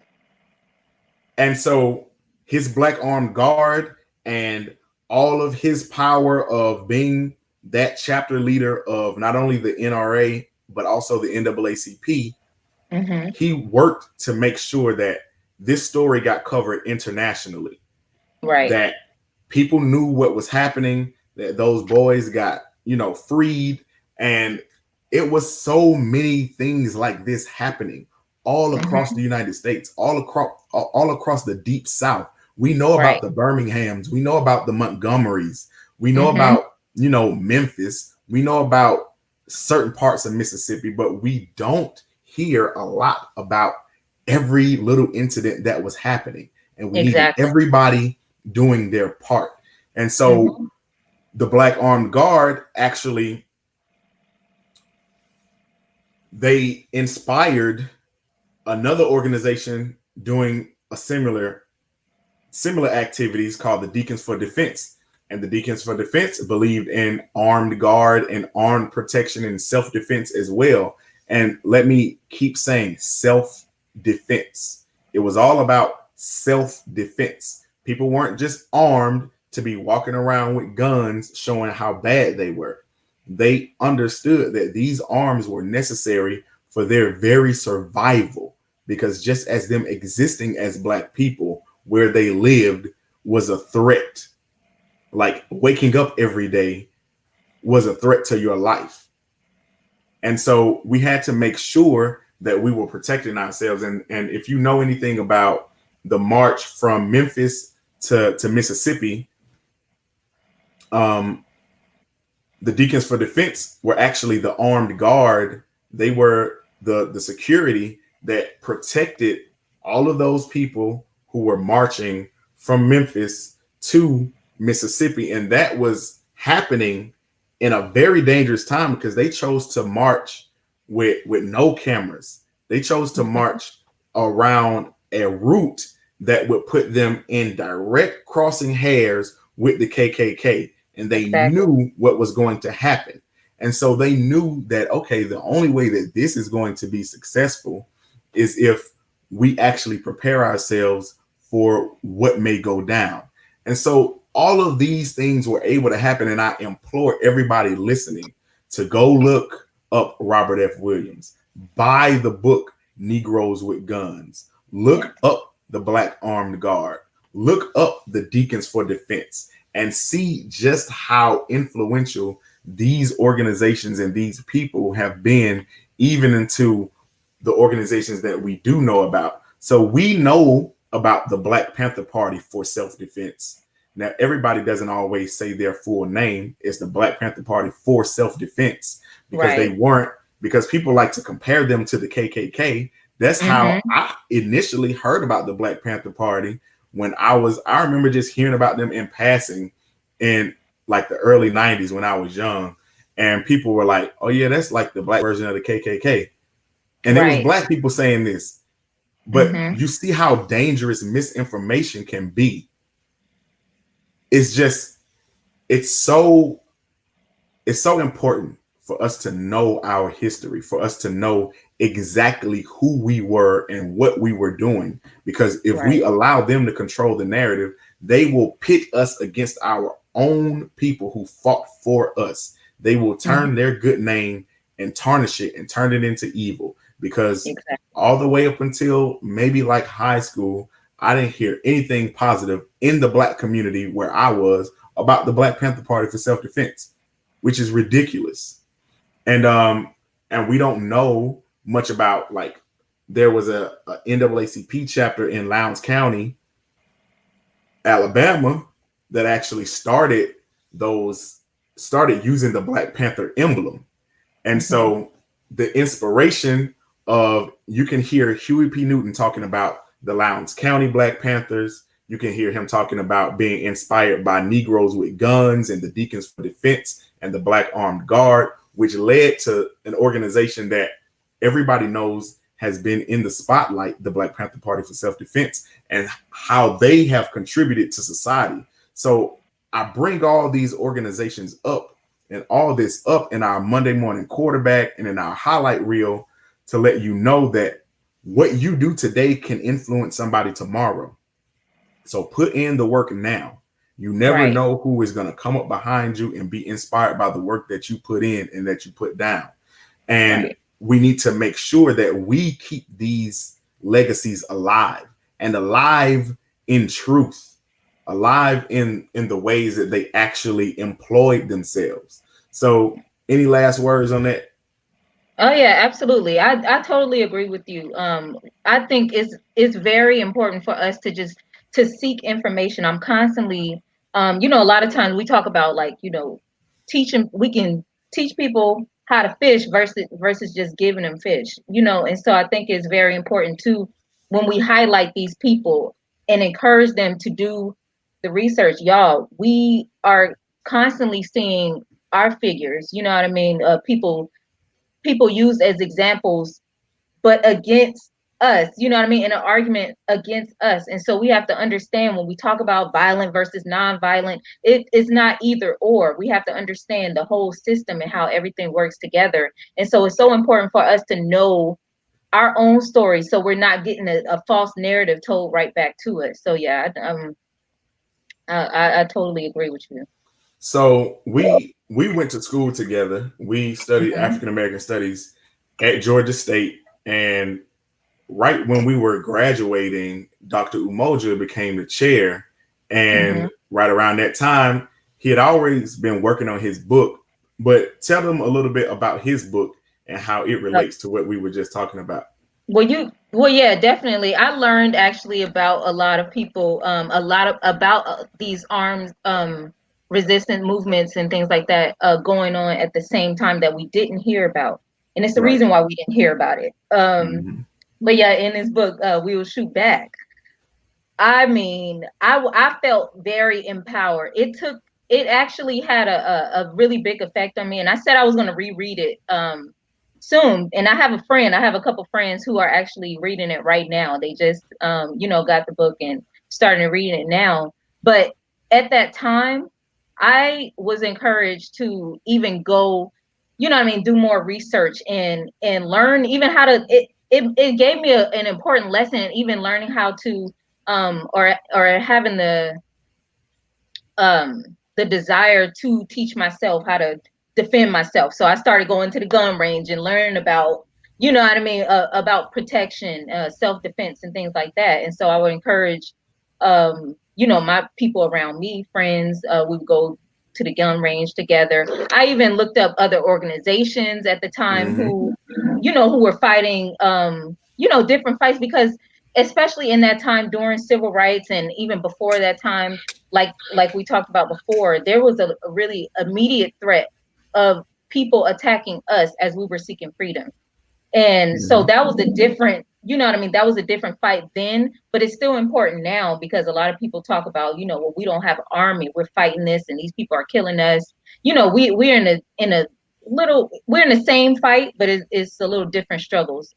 And so his black armed guard and all of his power of being that chapter leader of not only the NRA, but also the NAACP, he worked to make sure that this story got covered internationally. Right. That people knew what was happening, that those boys got, freed. And it was so many things like this happening all across the United States, all across the deep South. We know about the Birminghams, we know about the Montgomerys, we know about, Memphis, we know about certain parts of Mississippi, but we don't hear a lot about every little incident that was happening. And we needed everybody doing their part. And so the Black Armed Guard actually, they inspired another organization doing a similar activities called the Deacons for Defense. And the Deacons for Defense believed in armed guard and armed protection and self-defense as well. And let me keep saying self-defense. It was all about self-defense. People weren't just armed to be walking around with guns showing how bad they were. They understood that these arms were necessary for their very survival, because just as them existing as Black people where they lived was a threat. Like waking up every day was a threat to your life. And so we had to make sure that we were protecting ourselves. And if you know anything about the march from Memphis to Mississippi, the Deacons for Defense were actually the armed guard. They were the security that protected all of those people who were marching from Memphis to Mississippi. And that was happening in a very dangerous time because they chose to march with no cameras. They chose to march around a route that would put them in direct crossing hairs with the KKK. And they knew what was going to happen. And so they knew that, okay, the only way that this is going to be successful is if we actually prepare ourselves for what may go down. And so all of these things were able to happen. And I implore everybody listening to go look up Robert F. Williams, buy the book, Negroes with Guns, look up the Black Armed Guard, look up the Deacons for Defense, and see just how influential these organizations and these people have been, even into the organizations that we do know about. So we know about the Black Panther Party for self-defense. Now, everybody doesn't always say their full name. It's the Black Panther Party for self-defense, because they weren't, because people like to compare them to the KKK. That's how I initially heard about the Black Panther Party when I remember just hearing about them in passing in like the early 90s when I was young. And people were like, oh yeah, that's like the Black version of the KKK. And it was Black people saying this. But you see how dangerous misinformation can be. It's so important for us to know our history, for us to know exactly who we were and what we were doing. Because if we allow them to control the narrative, they will pit us against our own people who fought for us. They will turn their good name and tarnish it and turn it into evil. Because all the way up until maybe like high school, I didn't hear anything positive in the Black community where I was about the Black Panther Party for self-defense, which is ridiculous. And we don't know much about, like, there was a NAACP chapter in Lowndes County, Alabama, that actually started using the Black Panther emblem. And so the inspiration of, you can hear Huey P. Newton talking about the Lowndes County Black Panthers. You can hear him talking about being inspired by Negroes with Guns and the Deacons for Defense and the Black Armed Guard, which led to an organization that everybody knows has been in the spotlight, the Black Panther Party for Self-Defense, and how they have contributed to society. So I bring all these organizations up and all this up in our Monday morning quarterback and in our highlight reel to let you know that what you do today can influence somebody tomorrow. So put in the work now. You never know who is going to come up behind you and be inspired by the work that you put in and that you put down. And we need to make sure that we keep these legacies alive and alive in truth, alive in the ways that they actually employed themselves. So any last words on that? Oh yeah, absolutely. I totally agree with you. I think it's very important for us to seek information. I'm constantly, a lot of times we talk about like, teaching. We can teach people how to fish versus just giving them fish. And so I think it's very important too when we highlight these people and encourage them to do the research. Y'all, we are constantly seeing our figures. You know what I mean? People used as examples, but against us, you know what I mean, in an argument against us. And so we have to understand when we talk about violent versus non-violent, it's not either or. We have to understand the whole system and how everything works together. And so it's so important for us to know our own story so we're not getting a false narrative told right back to us. So yeah, I totally agree with you. So we went to school together. We studied African American studies at Georgia State, and right when we were graduating, Dr. Umoja became the chair, and right around that time, he had always been working on his book. But tell them a little bit about his book and how it relates to what we were just talking about. Well, yeah, definitely. I learned actually about a lot of people, about these armed resistant movements and things like that going on at the same time that we didn't hear about, and it's the reason why we didn't hear about it. But yeah, in this book, We Will Shoot Back. I mean, I felt very empowered. It actually had a really big effect on me, and I said I was going to reread it soon. And I have a couple friends who are actually reading it right now. They just got the book and starting to read it now. But at that time, I was encouraged to even go, do more research and learn even how to. It gave me an important lesson, even learning how to or having the desire to teach myself how to defend myself. So I started going to the gun range and learning about, about protection, self-defense and things like that. And so I would encourage, my people around me, friends, we would go to the gun range together. I even looked up other organizations at the time who were fighting, different fights, because especially in that time during civil rights and even before that time, like we talked about before, there was a really immediate threat of people attacking us as we were seeking freedom. And so that was a different, that was a different fight then, but it's still important now because a lot of people talk about, well, we don't have an army, we're fighting this and these people are killing us. We're in the same fight, but it's a little different struggles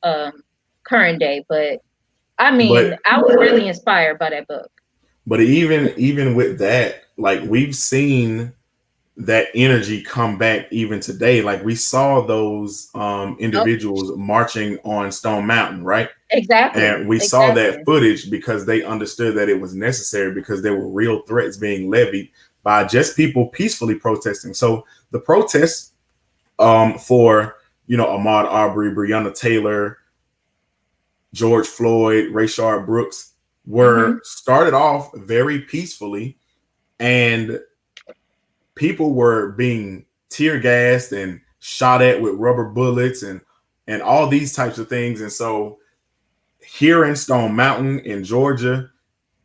current day. But I mean, I was really inspired by that book. But even with that, like we've seen that energy come back even today. Like we saw those individuals marching on Stone Mountain, right? Exactly. And we saw that footage because they understood that it was necessary because there were real threats being levied by just people peacefully protesting. So the protests for, Ahmaud Arbery, Breonna Taylor, George Floyd, Rayshard Brooks were started off very peacefully, and people were being tear gassed and shot at with rubber bullets and all these types of things. And so here in Stone Mountain in Georgia,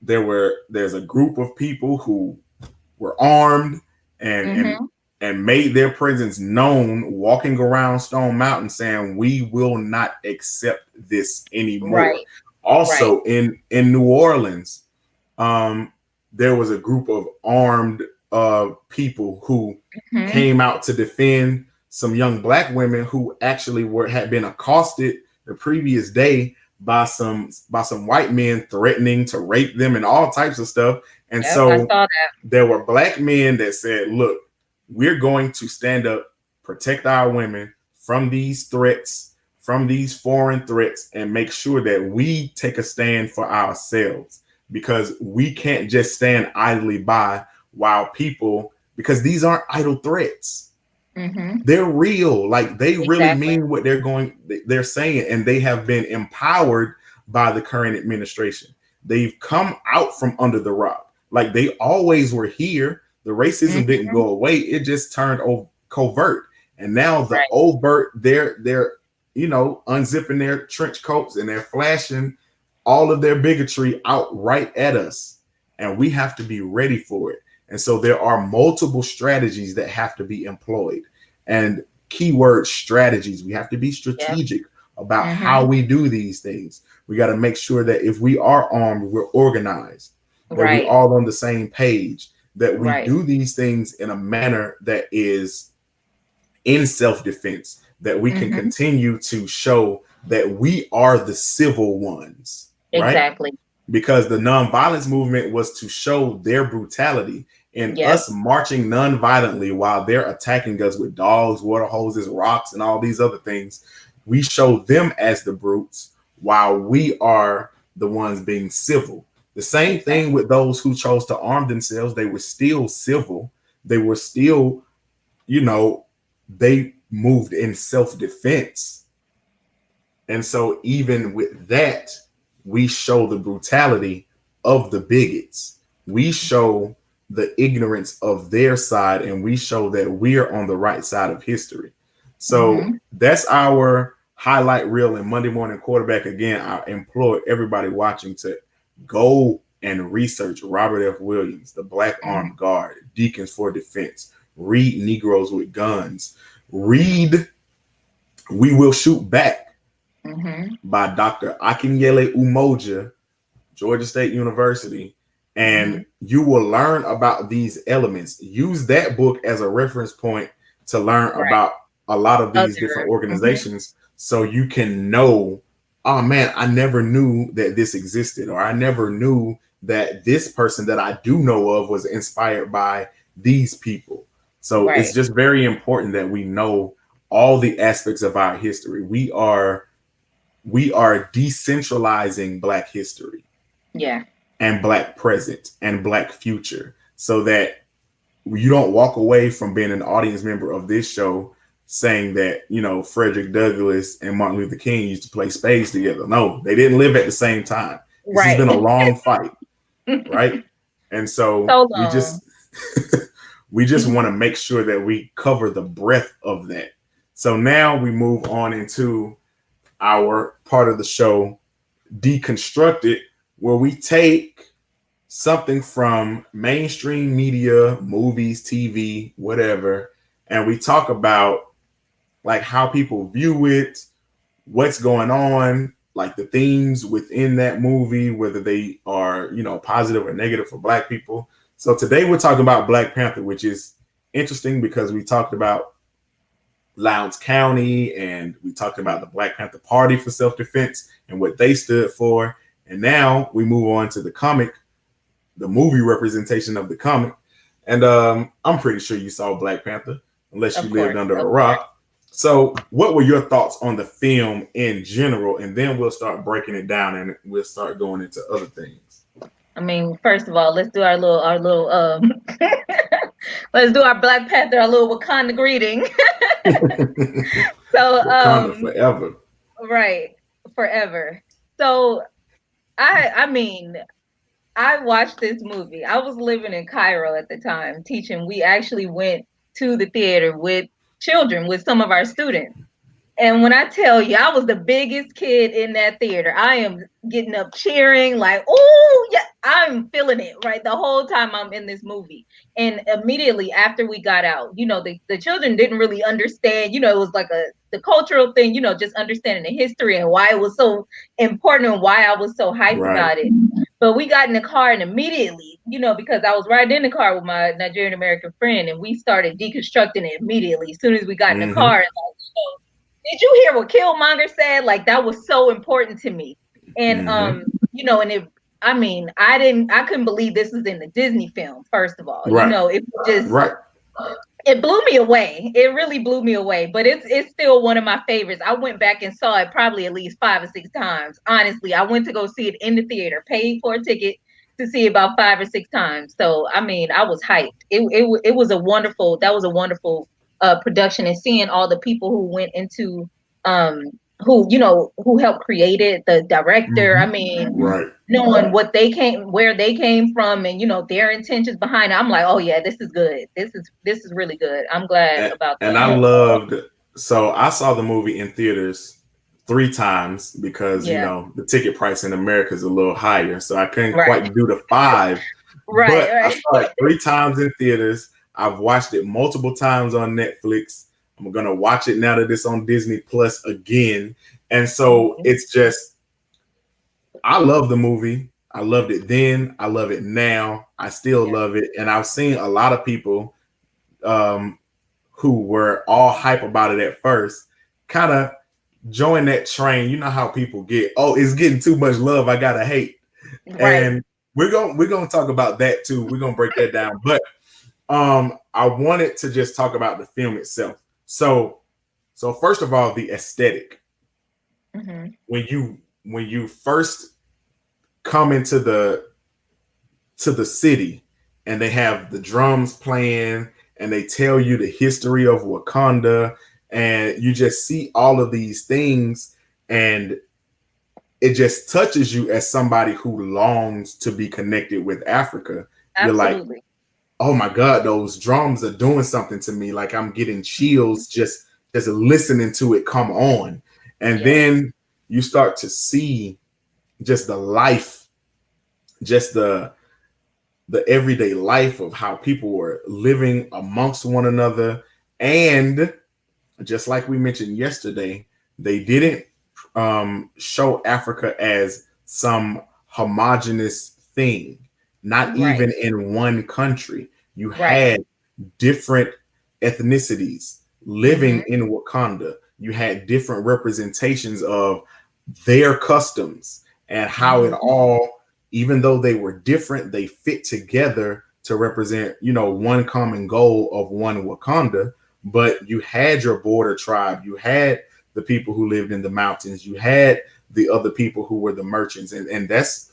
there's a group of people who were armed and made their presence known, walking around Stone Mountain saying, we will not accept this anymore. Also in New Orleans, there was a group of armed people who came out to defend some young Black women who actually had been accosted the previous day by some white men threatening to rape them and all types of stuff. And Yep, I so saw that. there were Black men that said, look, we're going to stand up, protect our women from these threats, from these foreign threats, and make sure that we take a stand for ourselves, because we can't just stand idly by while people, because these aren't idle threats. Mm-hmm. They're real. Like, they really Exactly. mean what they're saying, and they have been empowered by the current administration. They've come out from under the rock. Like, they always were here. The racism didn't Mm-hmm. go away. It just turned covert. And now the Right. overt, they're unzipping their trench coats and they're flashing all of their bigotry out right at us. And we have to be ready for it. And so there are multiple strategies that have to be employed. And keyword strategies. We have to be strategic about Mm-hmm. how we do these things. We got to make sure that if we are armed, we're organized, that Right. we're all on the same page, that we Right. do these things in a manner that is in self-defense, that we can Mm-hmm. continue to show that we are the civil ones, right? Exactly. Because the nonviolence movement was to show their brutality, and Yep. us marching non-violently while they're attacking us with dogs, water hoses, rocks, and all these other things. We show them as the brutes while we are the ones being civil. The same thing with those who chose to arm themselves. They were still civil. They were still, they moved in self-defense. And so even with that, we show the brutality of the bigots. We show the ignorance of their side, and we show that we're on the right side of history. So Mm-hmm. that's our highlight reel in Monday Morning Quarterback. Again, I implore everybody watching to go and research Robert F. Williams, the Black Armed Guard, Deacons for Defense. Read Negroes with Guns. Read We Will Shoot Back Mm-hmm. by Dr. Akinyele Umoja, Georgia State University, and you will learn about these elements. Use that book as a reference point to learn Right. about a lot of these different Other. Mm-hmm. organizations, so you can know, oh man, I never knew that this existed, or I never knew that this person that I do know of was inspired by these people. So Right. it's just very important that we know all the aspects of our history. We are decentralizing Black history. Yeah. And Black present and Black future, so that you don't walk away from being an audience member of this show saying that, Frederick Douglass and Martin Luther King used to play spades together. No, they didn't live at the same time. This Right. has been a long fight, right? And so we just want to make sure that we cover the breadth of that. So now we move on into our part of the show, Deconstructed, where we take something from mainstream media, movies, TV, whatever, and we talk about like how people view it, what's going on, like the themes within that movie, whether they are, positive or negative for Black people. So today we're talking about Black Panther, which is interesting because we talked about Lowndes County and we talked about the Black Panther Party for self-defense and what they stood for. And now we move on to the movie representation of the comic. And I'm pretty sure you saw Black Panther, unless you lived under a rock. So what were your thoughts on the film in general? And then we'll start breaking it down and we'll start going into other things. I mean, first of all, let's do our little let's do our Black Panther, our little Wakanda greeting. So Wakanda forever. Right, forever. So I mean, I watched this movie. I was living in Cairo at the time, teaching. We actually went to the theater with children, with some of our students. And when I tell you, I was the biggest kid in that theater. I am getting up cheering like, oh, yeah, I'm feeling it, right? The whole time I'm in this movie. And immediately after we got out, the children didn't really understand, it was like the cultural thing, just understanding the history and why it was so important and why I was so hyped about it. But we got in the car and immediately, because I was riding in the car with my Nigerian American friend and we started deconstructing it immediately as soon as we got in the car. And did you hear what Killmonger said? Like, that was so important to me. And, and I mean, I couldn't believe this was in the Disney film, first of all. Right. It just, Right. it blew me away. It really blew me away, but it's still one of my favorites. I went back and saw it probably at least 5 or 6 times. Honestly, I went to go see it in the theater, paid for a ticket to see it about 5 or 6 times. So, I mean, I was hyped. It was a wonderful, that was a wonderful production, and seeing all the people who went into, who helped create it, the director, I mean, Right. knowing where they came from, and their intentions behind it. I'm like, oh yeah, this is good. This is really good. I'm glad about that. And I loved, so I saw the movie in theaters 3 times because the ticket price in America is a little higher, so I couldn't quite do the 5. But I saw it 3 times in theaters. I've watched it multiple times on Netflix. I'm gonna watch it now that it's on Disney Plus again. And so it's just, I love the movie. I loved it then. I love it now. I still love it. And I've seen a lot of people who were all hype about it at first kind of join that train. You know how people get, oh, it's getting too much love, I gotta hate. Right. And we're gonna talk about that too. We're gonna break that down. But I wanted to just talk about the film itself. So first of all, the aesthetic. Mm-hmm. When you first come into the city and they have the drums playing and they tell you the history of Wakanda, and you just see all of these things, and it just touches you as somebody who longs to be connected with Africa. Absolutely. You're like, oh my God, those drums are doing something to me. Like, I'm getting chills just listening to it come on. And then you start to see just the life, just the everyday life of how people were living amongst one another. And just like we mentioned yesterday, they didn't show Africa as some homogenous thing. Not even in one country. You had different ethnicities living in Wakanda. You had different representations of their customs and how it all, even though they were different, they fit together to represent, one common goal of one Wakanda. But you had your border tribe, you had the people who lived in the mountains, you had the other people who were the merchants. And that's,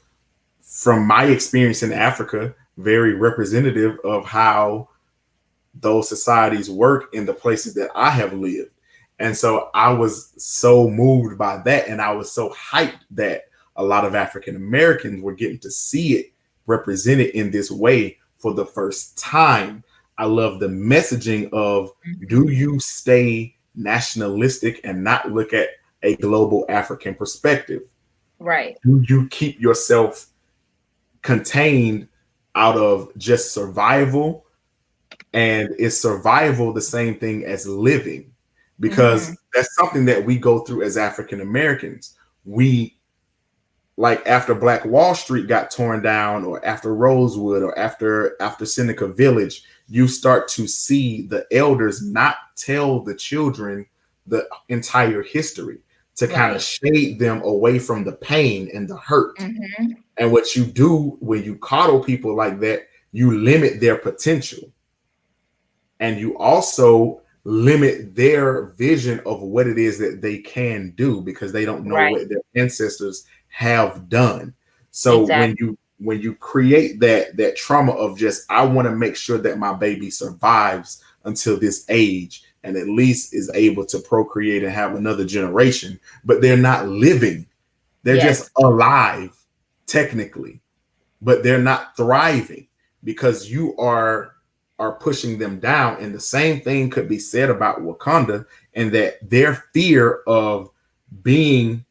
from my experience in Africa, very representative of how those societies work in the places that I have lived. And so I was so moved by that. And I was so hyped that a lot of African Americans were getting to see it represented in this way for the first time. I love the messaging of, do you stay nationalistic and not look at a global African perspective? Right. Do you keep yourself contained out of just survival? And is survival the same thing as living? Because that's something that we go through as African Americans. We, like, after Black Wall Street got torn down, or after Rosewood, or after Seneca Village, you start to see the elders not tell the children the entire history, to kind of shade them away from the pain and the hurt. And what you do when you coddle people like that, you limit their potential. And you also limit their vision of what it is that they can do, because they don't know what their ancestors have done. So when you create that trauma of just, I want to make sure that my baby survives until this age and at least is able to procreate and have another generation, but they're not living. They're just alive technically, but they're not thriving because you are pushing them down. And the same thing could be said about Wakanda, and that their fear of being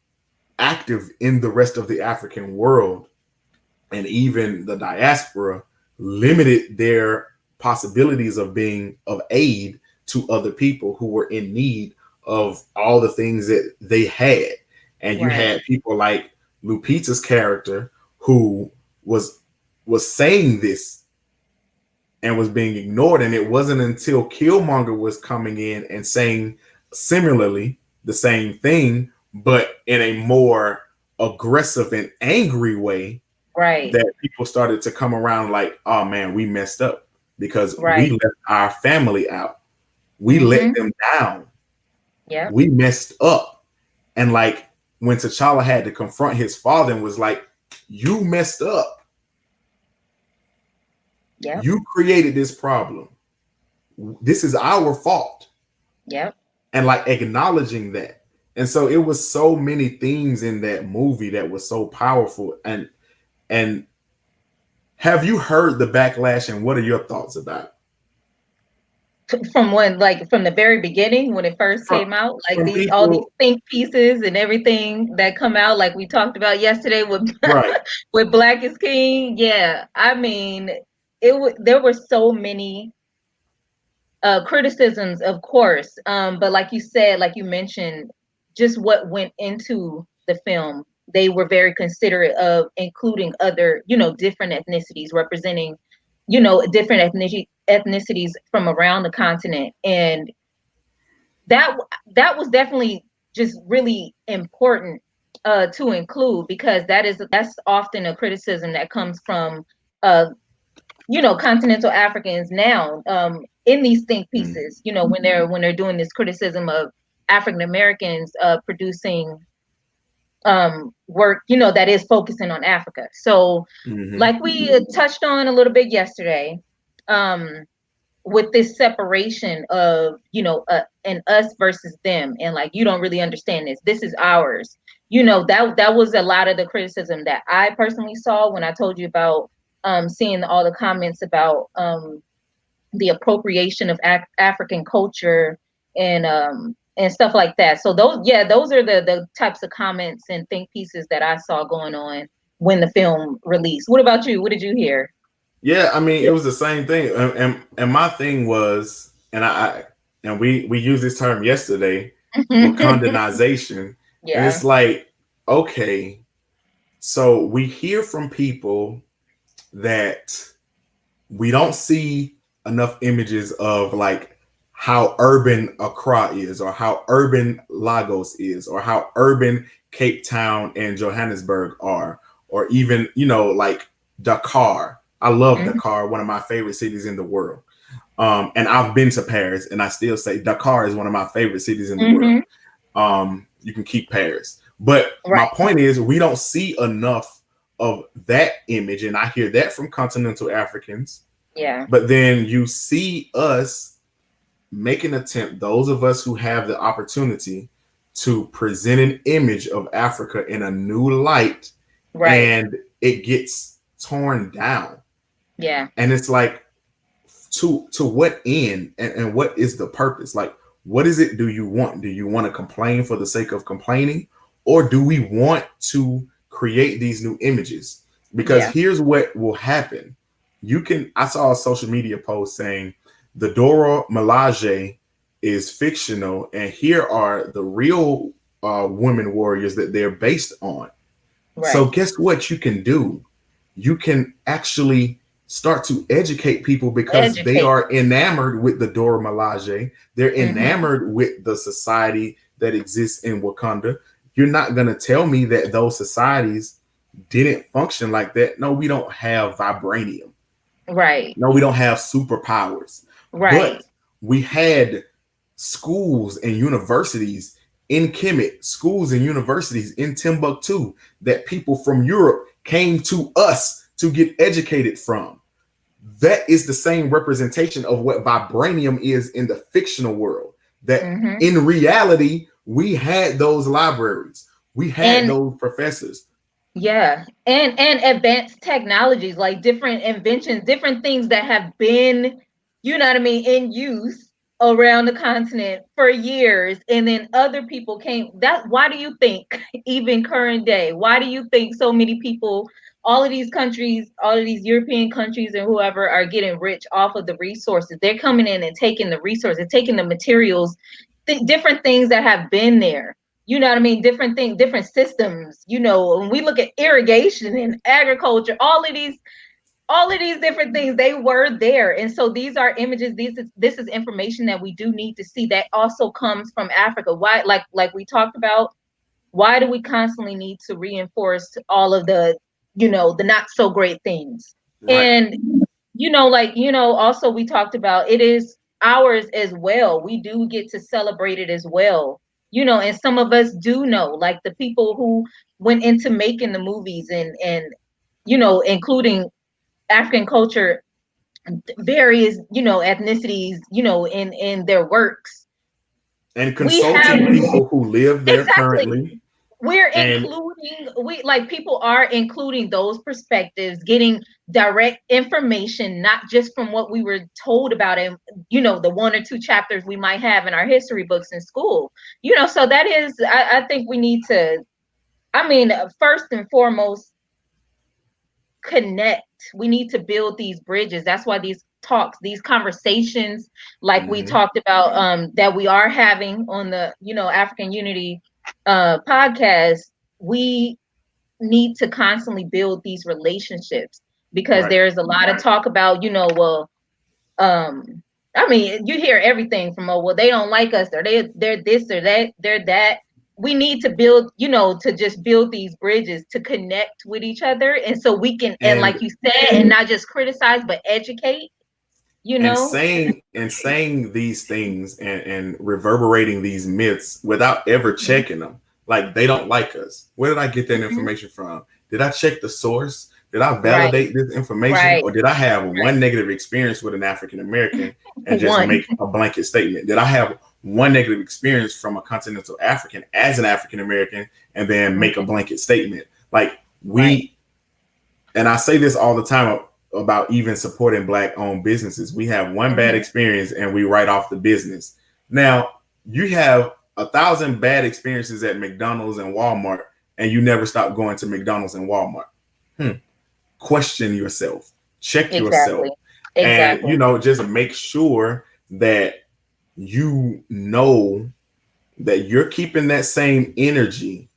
active in the rest of the African world and even the diaspora limited their possibilities of being of aid to other people who were in need of all the things that they had. And you had people like Lupita's character who was saying this and was being ignored. And it wasn't until Killmonger was coming in and saying similarly the same thing, but in a more aggressive and angry way, Right. that people started to come around like, oh man, we messed up because we Right. left our family out. We let Mm-hmm. them down. Yep. We messed up. And like when T'Challa had to confront his father and was like, you messed up. Yep. You created this problem. This is our fault. Yep. And like acknowledging that. And so it was so many things in that movie that was so powerful. And have you heard the backlash and what are your thoughts about it? From when, like from the very beginning when it first came out, like From all these people, think pieces and everything that come out, like we talked about yesterday with right? with Black is King. Yeah, I mean, there were so many criticisms, of course, but like you said, like you mentioned, just what went into the film. They were very considerate of including other, different ethnicities, representing, different ethnicities from around the continent, and that was definitely just really important to include, because that's often a criticism that comes from uh, continental Africans now, in these think pieces, when they're doing this criticism of African Americans producing work, that is focusing on Africa. So like we touched on a little bit yesterday, with this separation of, an us versus them, and like, you don't really understand this is ours, that was a lot of the criticism that I personally saw when I told you about seeing all the comments about the appropriation of African culture and stuff like that. So those are the types of comments and think pieces that I saw going on when the film released. What about you? What did you hear? Yeah, I mean, it was the same thing, and my thing was, and we used this term yesterday, Wakandanization, and Yeah. it's like, okay, so we hear from people that we don't see enough images of like how urban Accra is, or how urban Lagos is, or how urban Cape Town and Johannesburg are, or even, like Dakar. I love Mm-hmm. Dakar, one of my favorite cities in the world. And I've been to Paris, and I still say Dakar is one of my favorite cities in the world. You can keep Paris. But my Right. point is, we don't see enough of that image. And I hear that from continental Africans. Yeah. But then you see us make an attempt, those of us who have the opportunity to present an image of Africa in a new light, Right. and it gets torn down. Yeah. And it's like, to what end, and what is the purpose? Like, what is it do you want? Do you want to complain for the sake of complaining, or do we want to create these new images? Because Yeah. here's what will happen. I saw a social media post saying the Dora Milaje is fictional, and here are the real women warriors that they're based on. Right. So guess what you can do? You can actually start to educate people, because they are enamored with the Dora Milaje. They're enamored with the society that exists in Wakanda. You're not going to tell me that those societies didn't function like that. No, we don't have vibranium. Right. No, we don't have superpowers. Right. But we had schools and universities in Kemet, schools and universities in Timbuktu, that people from Europe came to us to get educated from. That is the same representation of what vibranium is in the fictional world. That in reality, we had those libraries, we had those professors. Yeah, and advanced technologies, like different inventions, different things that have been, in use around the continent for years, and then other people came. Why do you think, even current day, why do you think so many people, all of these countries, all of these European countries and whoever, are getting rich off of the resources? They're coming in and taking the resources, taking the materials, different things that have been there. Different things, different systems. When we look at irrigation and agriculture, all of these different things, they were there. And so these are images. This is information that we do need to see, that also comes from Africa. Why, like we talked about, why do we constantly need to reinforce all of the the not so great things. Right. And, also we talked about it is ours as well. We do get to celebrate it as well. And some of us do know, like the people who went into making the movies and including African culture, various, ethnicities, in their works. And We have consulting people who live there exactly. currently. We're And including, people are including those perspectives, getting direct information, not just from what we were told about it, the one or two chapters we might have in our history books in school. So that is, I think we need to, first and foremost, connect. We need to build these bridges. That's why these talks, these conversations, like we talked about, that we are having on the African Unity podcast, we need to constantly build these relationships, because right. there's a lot of talk about, you hear everything from, well, they don't like us, or they're this or that, they're that. We need to build, to just build these bridges to connect with each other, and so we can, and like And you said, and not just criticize but educate. and saying these things and reverberating these myths without ever checking them. Like, they don't like us. Where did I get that information from? Did I check the source? Did I validate this information? Or did I have one negative experience with an African American and just make a blanket statement? Did I have one negative experience from a continental African as an African American and then make a blanket statement? Like, and I say this all the time about even supporting Black owned businesses. We have one bad experience and we write off the business. Now, you have 1,000 bad experiences at McDonald's and Walmart, and you never stop going to McDonald's and Walmart. Question yourself, check yourself, and just make sure that you know that you're keeping that same energy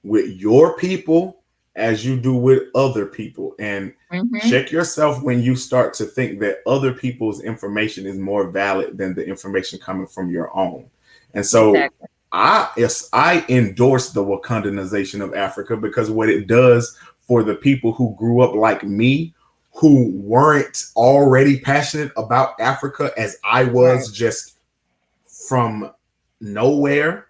with your people as you do with other people. And check yourself when you start to think that other people's information is more valid than the information coming from your own. And so I endorse the Wakandanization of Africa, because what it does for the people who grew up like me, who weren't already passionate about Africa as I was, just from nowhere,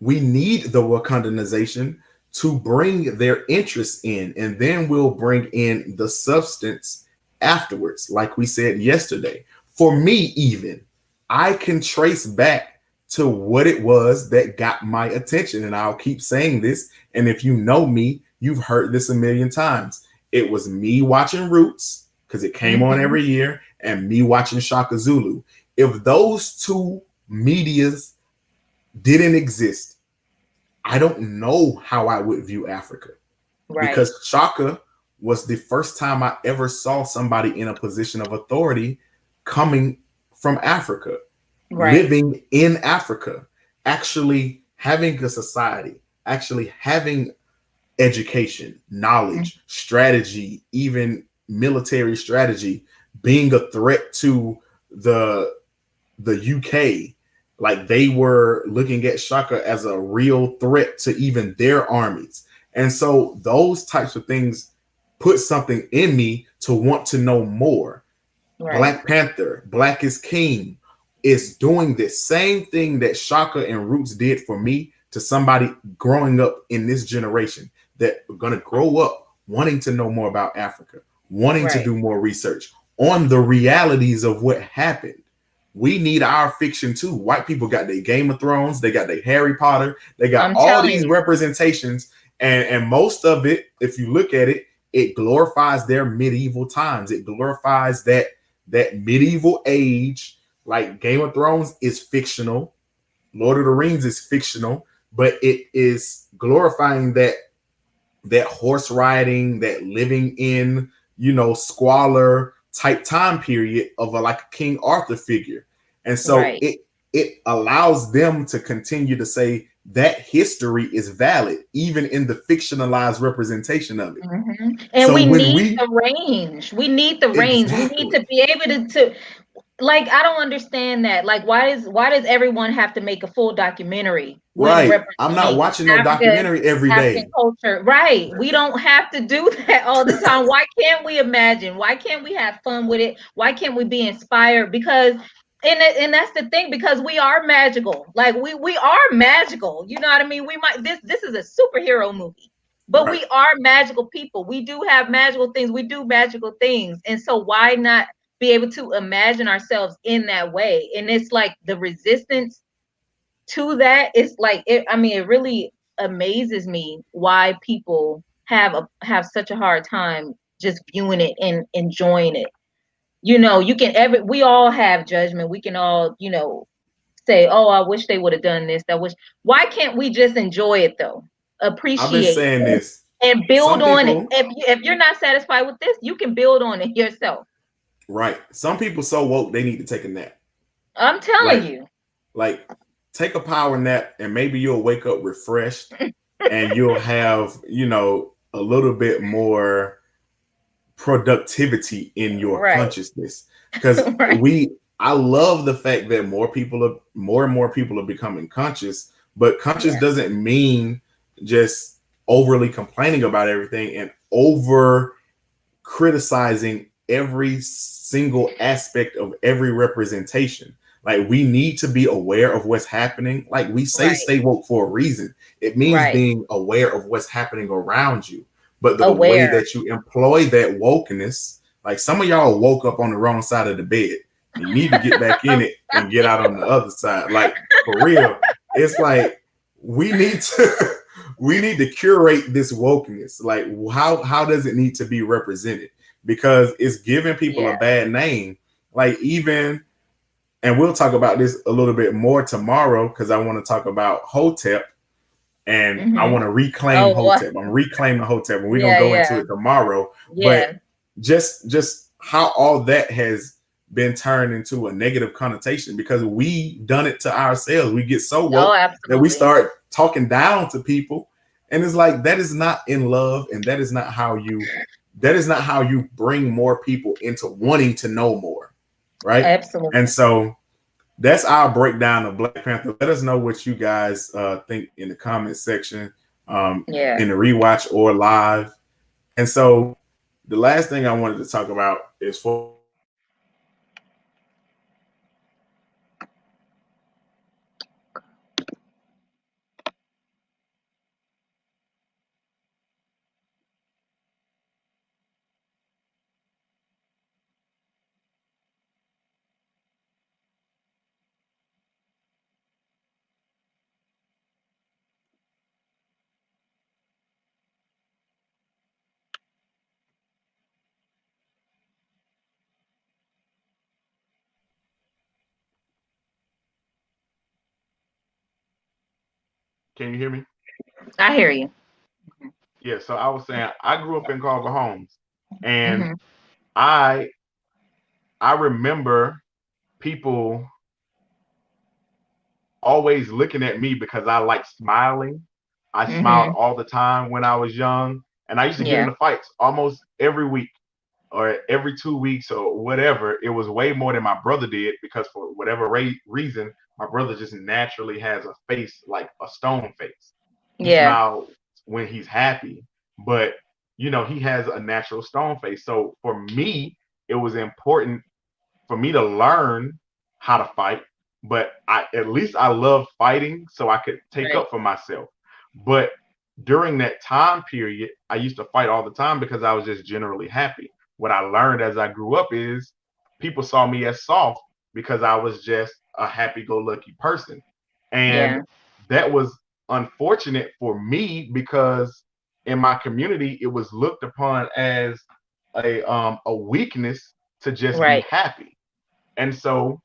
we need the Wakandanization to bring their interests in, and then we'll bring in the substance afterwards. Like we said yesterday, for me, even I can trace back to what it was that got my attention, and I'll keep saying this, and if you know me, you've heard this a million times. It was me watching Roots, because it came on every year, and me watching Shaka Zulu. If those two medias didn't exist, I don't know how I would view Africa, because Shaka was the first time I ever saw somebody in a position of authority coming from Africa, living in Africa, actually having a society, actually having education, knowledge, strategy, even military strategy, being a threat to the UK. Like, they were looking at Shaka as a real threat to even their armies. And so those types of things put something in me to want to know more. Black Panther, Black is King, is doing the same thing that Shaka and Roots did for me, to somebody growing up in this generation that are going to grow up wanting to know more about Africa, wanting to do more research on the realities of what happened. We need our fiction too. White people got their Game of Thrones, they got their Harry Potter, they got all these representations, and most of it, if you look at it, it glorifies their medieval times. It glorifies that medieval age. Like, Game of Thrones is fictional, Lord of the Rings is fictional, but it is glorifying that horse riding, that living in, squalor type time period of like a King Arthur figure. And so it allows them to continue to say that history is valid, even in the fictionalized representation of it. And so we need the range. We need the range. We need to be able to like, I don't understand that. Like, why does everyone have to make a full documentary when Right. I'm not representing watching no Africa, documentary every African day. culture? Right. We don't have to do that all the time. Why can't we imagine? Why can't we have fun with it? Why can't we be inspired? Because and that's the thing, because we are magical. Like, we are magical. You know what I mean? We might this is a superhero movie. But Right. we are magical people. We do have magical things. We do magical things. And so why not be able to imagine ourselves in that way? And it's like the resistance to that, it's like it really amazes me why people have such a hard time just viewing it and enjoying it. We all have judgment. We can all, say, oh, I wish they would have done this. Why can't we just enjoy it though? I've been Appreciate saying it this. and build Some on it. people, If you're not satisfied with this, you can build on it yourself. right. Some people so woke they need to take a nap. I'm telling Like, you. take a power nap and maybe you'll wake up refreshed and you'll have, a little bit more productivity in your Right. consciousness. Because Right. I love the fact that more and more people are becoming conscious, but conscious Yeah. doesn't mean just overly complaining about everything and over criticizing every single aspect of every representation. Like, we need to be aware of what's happening. Like we say, Right. stay woke for a reason. It means Right. being aware of what's happening around you. But the way Aware. that you employ that wokeness, like some of y'all woke up on the wrong side of the bed. You need to get back in it and get out on the other side. Like, for real. It's like we need to we need to curate this wokeness. Like, how does it need to be represented? Because it's giving people Yeah. a bad name. Like, even, and we'll talk about this a little bit more tomorrow because I want to talk about Hotep and I want to reclaim Oh, Hotep. I'm reclaiming Hotep, and we're gonna yeah, go into yeah, it tomorrow. yeah. But just how all that has been turned into a negative connotation because we done it to ourselves. We get so Oh, woke that we absolutely. start talking down to people, and it's like that is not in love, and that is not how you bring more people into wanting to know more, right? Absolutely. And so that's our breakdown of Black Panther. Let us know what you guys think in the comment section, Yeah. in the rewatch or live. And so the last thing I wanted to talk about is for Can you hear me? I hear you. Yeah, so I was saying I grew up in Carver Homes, and Hmm. I I remember people always looking at me because I like smiling. I smiled Hmm. all the time when I was young, and I used to get Yeah. into fights almost every week or every 2 weeks or whatever. It was way more than my brother did because for whatever reason, my brother just naturally has a face like a stone face. He Yeah. smiles when he's happy, but he has a natural stone face. So for me, it was important for me to learn how to fight, but at least I love fighting so I could take Right. up for myself. But during that time period, I used to fight all the time because I was just generally happy. What I learned as I grew up is people saw me as soft because I was just a happy-go-lucky person. And Yeah. that was unfortunate for me because in my community, it was looked upon as a weakness to just be Right. happy. And so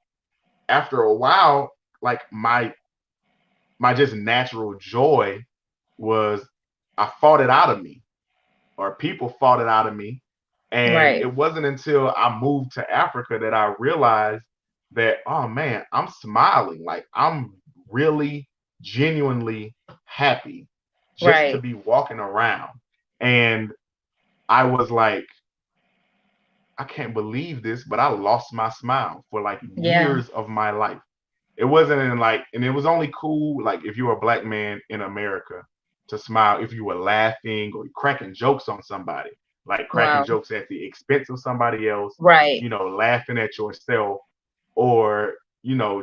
after a while, like my just natural joy was I fought it out of me, or people fought it out of me. And Right. it wasn't until I moved to Africa that I realized that, oh man, I'm smiling. Like I'm really genuinely happy just to Right. be walking around. And I was like, I can't believe this, but I lost my smile for like Yeah. years of my life. It wasn't in like, and it was only cool like if you were a black man in America to smile if you were laughing or cracking jokes on somebody, like cracking Wow. jokes at the expense of somebody else, Right. laughing at yourself, or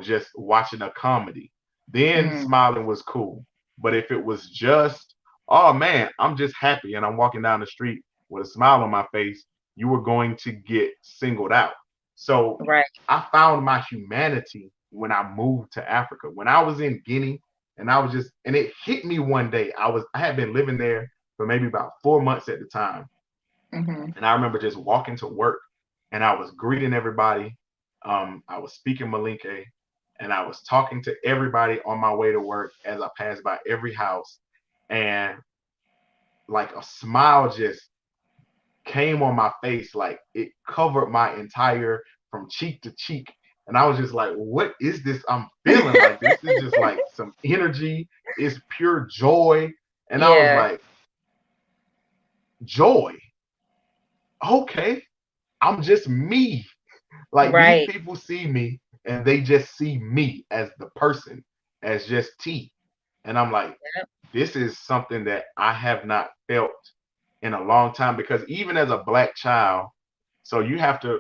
just watching a comedy. Then Mm. smiling was cool. But if it was just, oh man, I'm just happy and I'm walking down the street with a smile on my face, you were going to get singled out. So Right. I found my humanity when I moved to Africa. When I was in Guinea, and and it hit me one day. I had been living there for maybe about 4 months at the time. Mm-hmm. And I remember just walking to work and I was greeting everybody. I was speaking Malinke and I was talking to everybody on my way to work as I passed by every house. And like a smile just came on my face, like it covered my entire from cheek to cheek. And I was just like, what is this I'm feeling? Like, this is just like some energy, it's pure joy. And I was Yeah. like, joy. Okay, I'm just me. Like these Right. people see me and they just see me as the person, as just T. And I'm like, Yep. this is something that I have not felt in a long time, because even as a black child, so you have to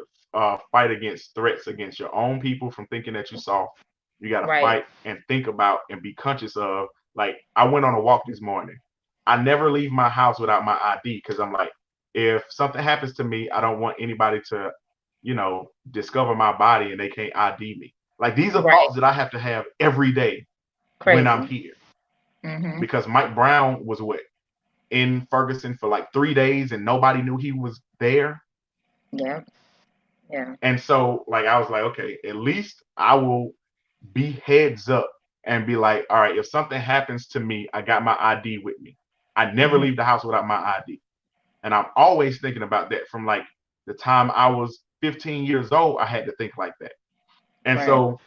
fight against threats against your own people from thinking that you're soft. You got to Right. fight and think about and be conscious of. Like, I went on a walk this morning. I never leave my house without my ID, because I'm like, if something happens to me, I don't want anybody to, discover my body and they can't ID me. Like, these are Right. thoughts that I have to have every day when I'm Crazy. here, Mm-hmm. because Mike Brown was what, in Ferguson for like 3 days and nobody knew he was there. Yeah. Yeah. And so, like, I was like, okay, at least I will be heads up and be like, all right, if something happens to me, I got my ID with me. I never Mm-hmm. leave the house without my ID. And I'm always thinking about that from like the time I was 15 years old, I had to think like that. And Right. so,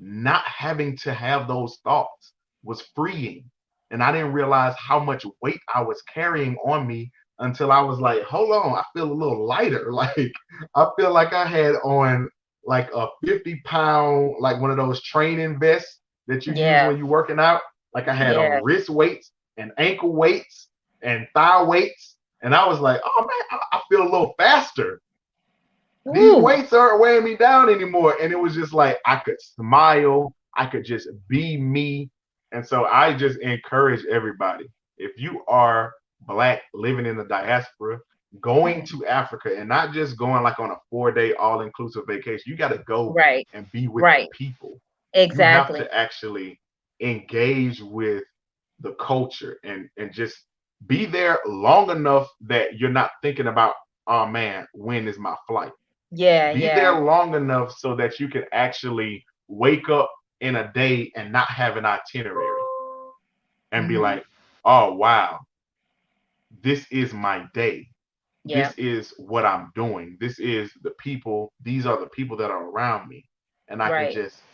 not having to have those thoughts was freeing. And I didn't realize how much weight I was carrying on me until I was like, hold on, I feel a little lighter. Like, I feel like I had on like a 50-pound, like one of those training vests that you use Yeah. when you're working out. Like, I had Yeah. on wrist weights and ankle weights and thigh weights. And I was like, oh man, I feel a little faster. These Woo. weights aren't weighing me down anymore. And it was just like I could smile, I could just be me. And so I just encourage everybody, if you are black living in the diaspora, going to Africa, and not just going like on a 4-day all-inclusive vacation, you got to go Right. and be with the Right. people. You have Exactly. to actually engage with the culture and just be there long enough that you're not thinking about, oh man, when is my flight? Yeah. Be there Yeah. long enough so that you can actually wake up in a day and not have an itinerary and be Mm-hmm. like, oh wow, this is my day. Yeah. This is what I'm doing. This is the people, these are the people that are around me. And I can Right. just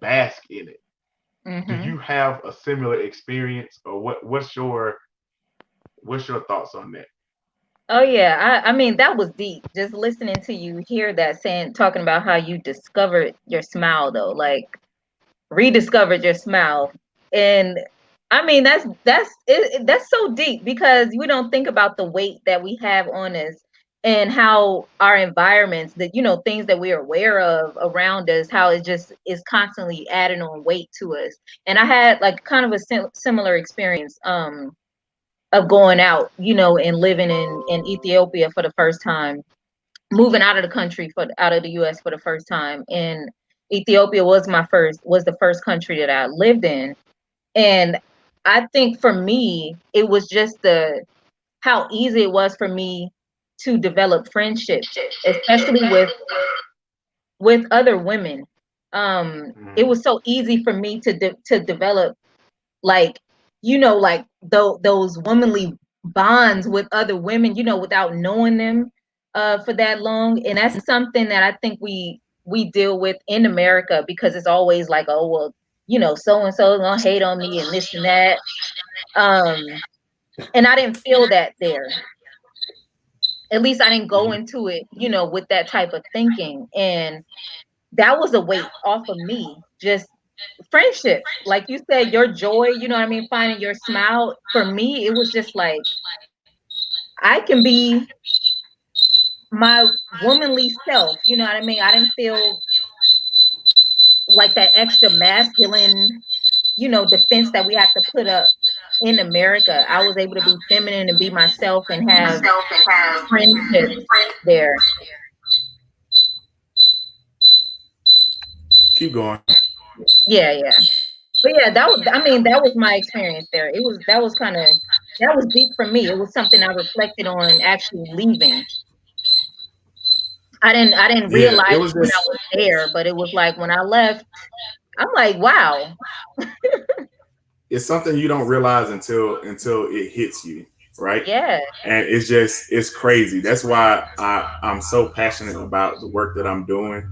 bask in it. Do Mm-hmm. you have a similar experience, or what's your thoughts on that? Oh yeah, I mean that was deep. Just listening to you hear that talking about how you discovered your smile though, like rediscovered your smile. And I mean that's so deep because we don't think about the weight that we have on us and how our environments, that things that we're aware of around us, how it just is constantly adding on weight to us. And I had like kind of a similar experience of going out, and living in Ethiopia for the first time, moving out of the country out of the US for the first time. And Ethiopia was the first country that I lived in. And I think for me, it was just how easy it was for me to develop friendships, especially with other women. It Mm, was so easy for me to develop, like like those womanly bonds with other women, without knowing them for that long. And that's something that I think we deal with in America, because it's always like, oh well, so and so gonna hate on me and this and that. um and I didn't feel that there, at least I didn't go into it, you know, with that type of thinking. And that was a weight off of me. Just friendships, like you said, your joy, you know what I mean, finding your smile. For me, it was just like, I can be my womanly self, you know what I mean? I didn't feel like that extra masculine, you know, defense that we have to put up in America. I was able to be feminine and be myself and have friendships there. Keep going. Yeah, yeah. But yeah, that was, I mean, that was my experience there. It was, that was kind of, that was deep for me. It was something I reflected on actually leaving. I didn't Yeah, it realize was when I just was there, but it was like when I left, I'm like, wow. it's something you don't realize until it hits you, right? Yeah. And it's crazy. That's why I'm so passionate about the work that I'm doing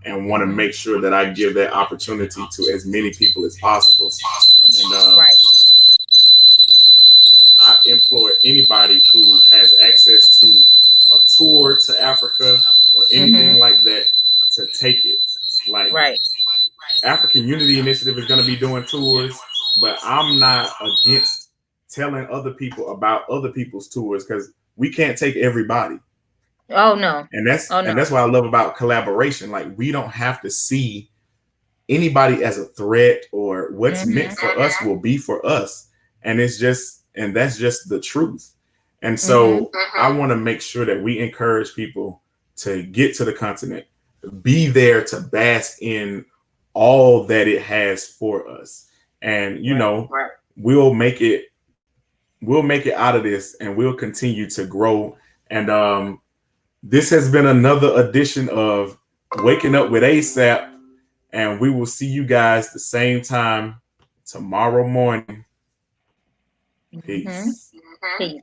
and want to make sure that I give that opportunity to as many people as possible. And Right. I implore anybody who has access to a tour to Africa or anything like that to take it. Like, Right. African Unity Initiative is going to be doing tours, but I'm not against telling other people about other people's tours because we can't take everybody. Oh no. And that's Oh no. what I love about collaboration. Like, we don't have to see anybody as a threat, or what's meant for us will be for us. And that's just the truth. And so I want to make sure that we encourage people to get to the continent, be there to bask in all that it has for us. And you know, we'll make it out of this, and we'll continue to grow. And this has been another edition of Waking Up with ASAP, and we will see you guys the same time tomorrow morning. Peace. Peace.